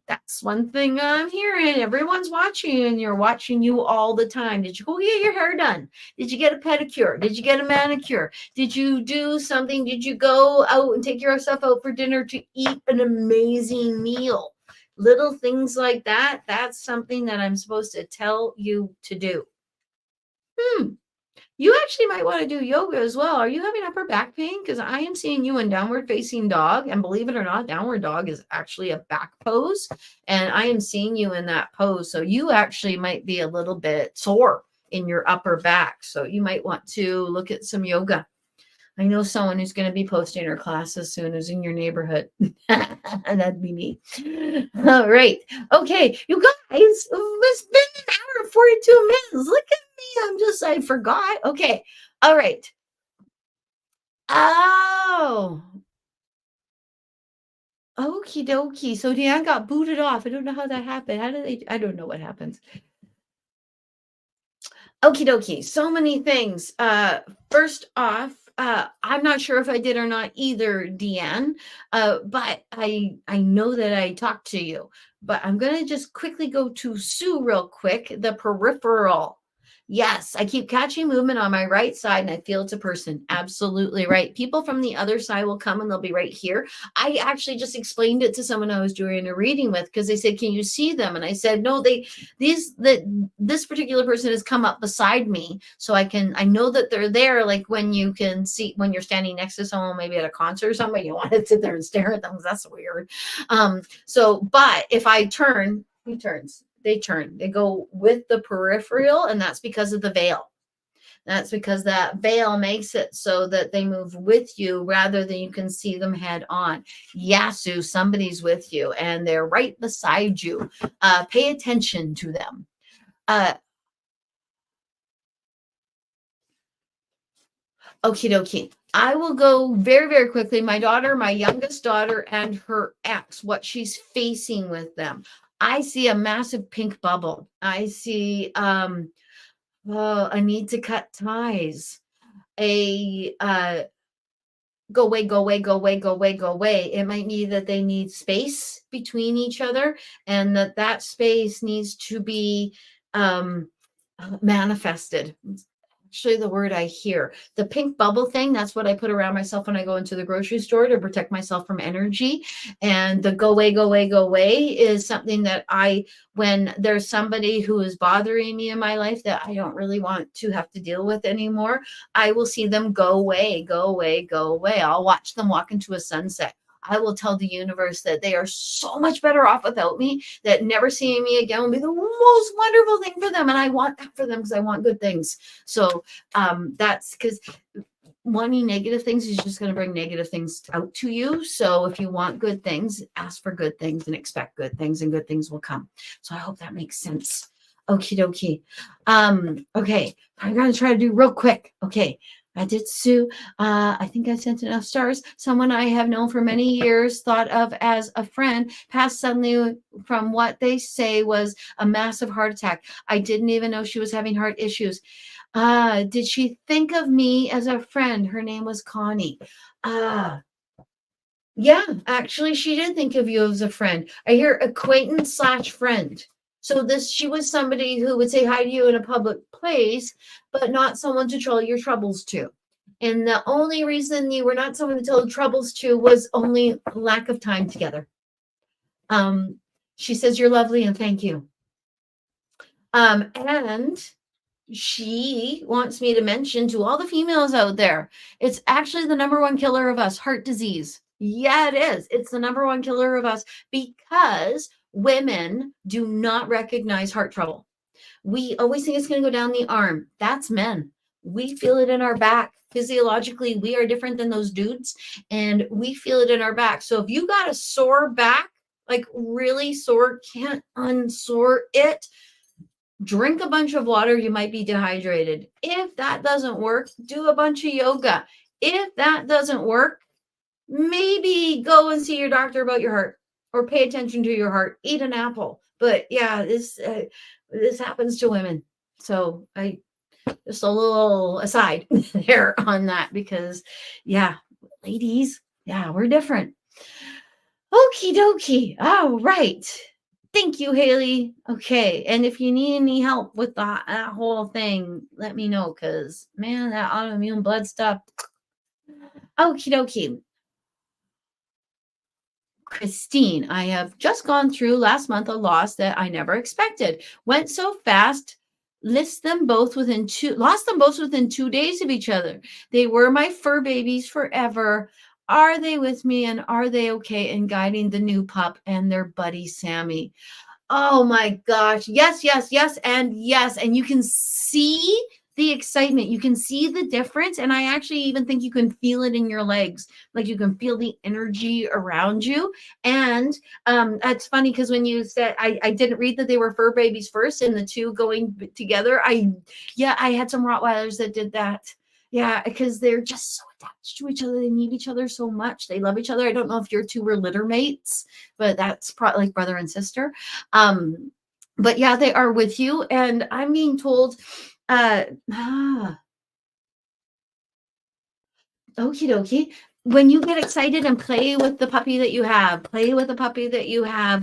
That's one thing I'm hearing. Everyone's watching, and you're watching you all the time. Did you go get your hair done? Did you get a pedicure? Did you get a manicure? Did you do something? Did you go out and take yourself out for dinner to eat an amazing meal? Little things like that. That's something that I'm supposed to tell you to do. You actually might want to do yoga as well. Are you having upper back pain? Because I am seeing you in downward facing dog. And believe it or not, downward dog is actually a back pose. And I am seeing you in that pose. So you actually might be a little bit sore in your upper back. So you might want to look at some yoga. I know someone who's going to be posting her classes soon, who's in your neighborhood. And that'd be me. All right. Okay. You guys, it's been an hour and 42 minutes. Look at me. I forgot. Okay. All right. Oh. Okie dokie. So Dan got booted off. I don't know how that happened. I don't know what happens. Okie dokie. So many things. First off, I'm not sure if I did or not either, Deanne. But I know that I talked to you. But I'm gonna just quickly go to Sue real quick. The peripheral. Yes, I keep catching movement on my right side and I feel it's a person. Absolutely right. People from the other side will come and they'll be right here. I actually just explained it to someone I was doing a reading with because they said, "Can you see them?" And I said, "No, this particular person has come up beside me, so I know that they're there. Like when you can see when you're standing next to someone, maybe at a concert or something, you want to sit there and stare at them. That's weird. But if I turn, he turns. They turn. They go with the peripheral, and that's because of the veil. That's because that veil makes it so that they move with you rather than you can see them head on. Yasu, somebody's with you and they're right beside you. Pay attention to them. Uh, Okie dokie. I will go very, very quickly. My daughter, my youngest daughter, and her ex, what she's facing with them. I see a massive pink bubble. I see a need to cut ties. A go away, go away, go away, go away, go away. It might be that they need space between each other, and that space needs to be manifested. Actually the word I hear. The pink bubble thing, that's what I put around myself when I go into the grocery store to protect myself from energy. And the go away, go away, go away is something that when there's somebody who is bothering me in my life that I don't really want to have to deal with anymore, I will see them go away, go away, go away. I'll watch them walk into a sunset. I will tell the universe that they are so much better off without me, that never seeing me again will be the most wonderful thing for them. And I want that for them because I want good things. So that's because wanting negative things is just going to bring negative things out to you. So if you want good things, ask for good things and expect good things, and good things will come. So I hope that makes sense. Okie dokie. Okay, I'm going to try to do real quick. Okay. I did Sue. I think I sent enough stars. Someone I have known for many years, thought of as a friend, passed suddenly from what they say was a massive heart attack. I didn't even know she was having heart issues. Did she think of me as a friend? Her name was Connie. Yeah, actually, she did think of you as a friend. I hear acquaintance slash friend. So she was somebody who would say hi to you in a public place, but not someone to tell your troubles to. And the only reason you were not someone to tell the troubles to was only lack of time together. She says you're lovely and thank you. And she wants me to mention to all the females out there, it's actually the number one killer of us, heart disease. Yeah, it is. It's the number one killer of us because women do not recognize heart trouble. We always think it's going to go down the arm. That's men. We feel it in our back. Physiologically, we are different than those dudes, and we feel it in our back. So if you got a sore back, like really sore, can't unsore it, drink a bunch of water, you might be dehydrated. If that doesn't work, do a bunch of yoga. If that doesn't work, maybe go and see your doctor about your heart, or pay attention to your heart. Eat an apple. But yeah, this happens to women. So I just a little aside there on that, because yeah, ladies, yeah, we're different. Okie dokie. All right. Thank you, Haley. Okay. And if you need any help with that whole thing, let me know, because man, that autoimmune blood stuff. Okie dokie. Christine, I have just gone through last month a loss that I never expected. Went so fast. Lost them both within 2 days of each other. They were my fur babies forever. Are they with me, and are they okay in guiding the new pup and their buddy Sammy? Oh my gosh. Yes, yes, yes, and yes. And you can see the excitement. You can see the difference. And I actually even think you can feel it in your legs. Like you can feel the energy around you. And it's funny because when you said I didn't read that they were fur babies first and the two going together. I had some Rottweilers that did that. Yeah, because they're just so attached to each other. They need each other so much. They love each other. I don't know if your two were litter mates, but that's probably like brother and sister. But yeah, they are with you. And I'm being told, Okie dokie. When you get excited and play with the puppy that you have,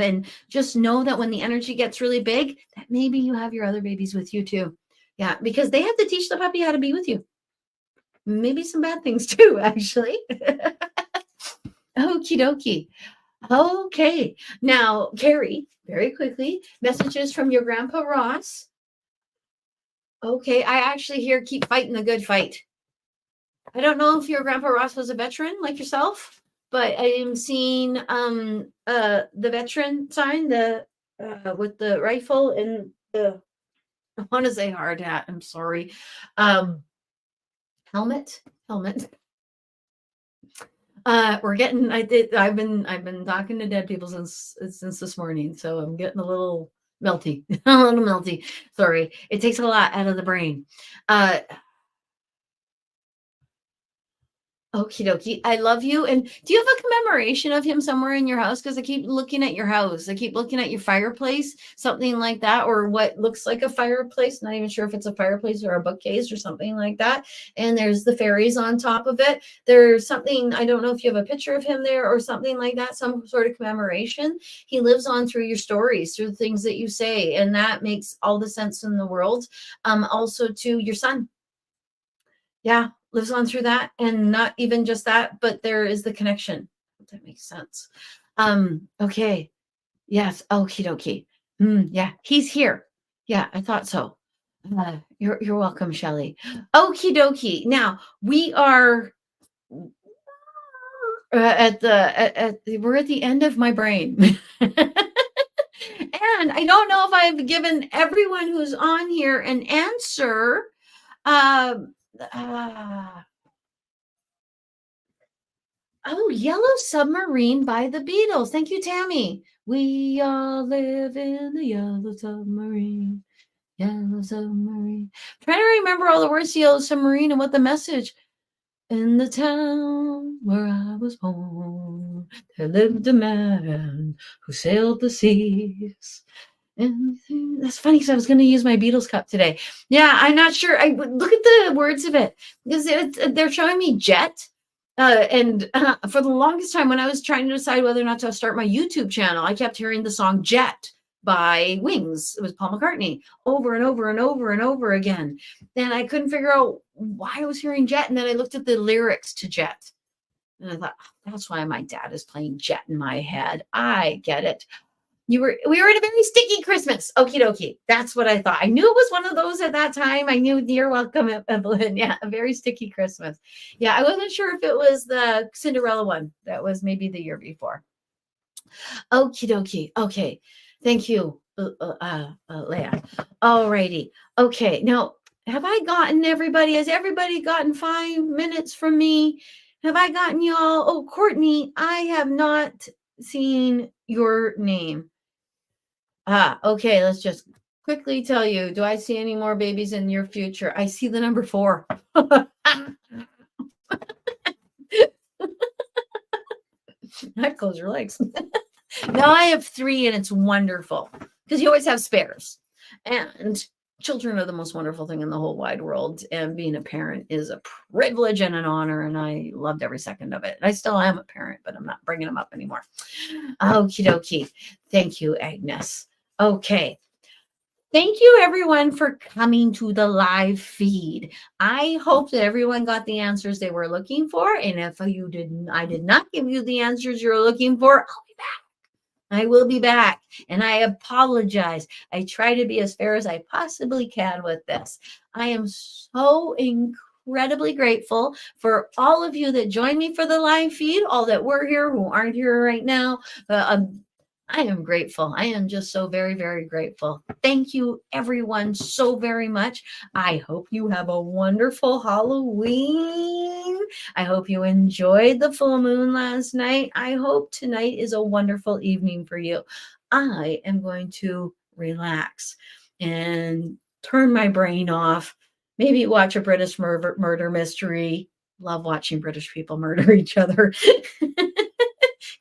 and just know that when the energy gets really big, that maybe you have your other babies with you too. Yeah, because they have to teach the puppy how to be with you. Maybe some bad things too, actually. Okie dokie. Okay. Now, Carrie, very quickly, messages from your grandpa Ross. Okay, I actually hear keep fighting the good fight. I don't know if your grandpa Ross was a veteran like yourself, but I am seeing the veteran sign, the with the rifle and the, I want to say hard hat. I'm sorry. Helmet. We're getting. I've been talking to dead people since this morning, so I'm getting a little melty. A little melty. Sorry. It takes a lot out of the brain. Okie dokie. I love you. And do you have a commemoration of him somewhere in your house? Because I keep looking at your house. I keep looking at your fireplace, something like that, or what looks like a fireplace. Not even sure if it's a fireplace or a bookcase or something like that. And there's the fairies on top of it. There's something, I don't know if you have a picture of him there or something like that, some sort of commemoration. He lives on through your stories, through the things that you say. And that makes all the sense in the world. Also to your son. Yeah, lives on through that, and not even just that, but there is the connection. That makes sense. Okay. Yes. Okie dokie. Yeah, he's here. Yeah, I thought so. You're welcome, Shelley. Okie dokie. Now we are we're at the end of my brain. And I don't know if I've given everyone who's on here an answer. Oh, Yellow Submarine by the Beatles. Thank you, Tammy. We all live in the yellow submarine. Yellow submarine. I'm trying to remember all the words to Yellow Submarine and what the message. In the town where I was born, there lived a man who sailed the seas. And that's funny because I was going to use my Beatles cup today. Yeah, I'm not sure. I look at the words of it because they're showing me jet. And for the longest time, when I was trying to decide whether or not to start my YouTube channel, I kept hearing the song Jet by Wings. It was Paul McCartney over and over and over and over again. And I couldn't figure out why I was hearing Jet. And then I looked at the lyrics to Jet. And I thought, oh, that's why my dad is playing Jet in my head. I get it. We were in a very sticky Christmas. Okie dokie. That's what I thought. I knew it was one of those at that time. I knew you're welcome, Evelyn. Yeah, a very sticky Christmas. Yeah, I wasn't sure if it was the Cinderella one. That was maybe the year before. Okie dokie. Okay. Thank you, Leah. All righty. Okay. Now, have I gotten everybody? Has everybody gotten 5 minutes from me? Have I gotten y'all? Oh, Courtney, I have not seen your name. Okay, let's just quickly tell you, do I see any more babies in your future? I see the number 4. I'd close your legs. Now I have 3 and it's wonderful because you always have spares. And children are the most wonderful thing in the whole wide world. And being a parent is a privilege and an honor. And I loved every second of it. I still am a parent, but I'm not bringing them up anymore. Okie dokie. Thank you, Agnes. Okay. Thank you, everyone, for coming to the live feed. I hope that everyone got the answers they were looking for. And if you didn't, I did not give you the answers you're looking for, I'll be back. I will be back. And I apologize. I try to be as fair as I possibly can with this. I am so incredibly grateful for all of you that joined me for the live feed, all that were here, who aren't here right now. I am grateful. I am just so very, very grateful. Thank you, everyone, so very much. I hope you have a wonderful Halloween. I hope you enjoyed the full moon last night. I hope tonight is a wonderful evening for you. I am going to relax and turn my brain off. Maybe watch a British murder mystery. Love watching British people murder each other.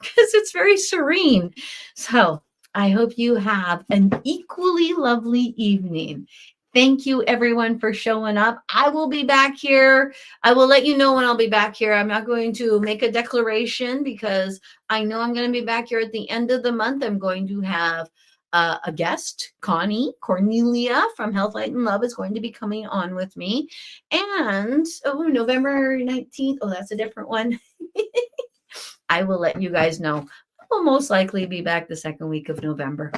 Because it's very serene. So I hope you have an equally lovely evening. Thank you, everyone, for showing up. I will be back here. I will let you know when I'll be back here. I'm not going to make a declaration because I know I'm going to be back here at the end of the month. I'm going to have a guest, Cornelia from Health, Light, and Love is going to be coming on with me. And November 19th. Oh, that's a different one. I will let you guys know. I will most likely be back the second week of November.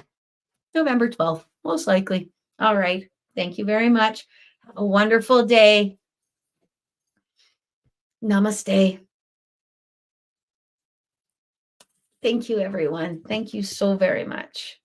November 12th, most likely. All right. Thank you very much. Have a wonderful day. Namaste. Thank you, everyone. Thank you so very much.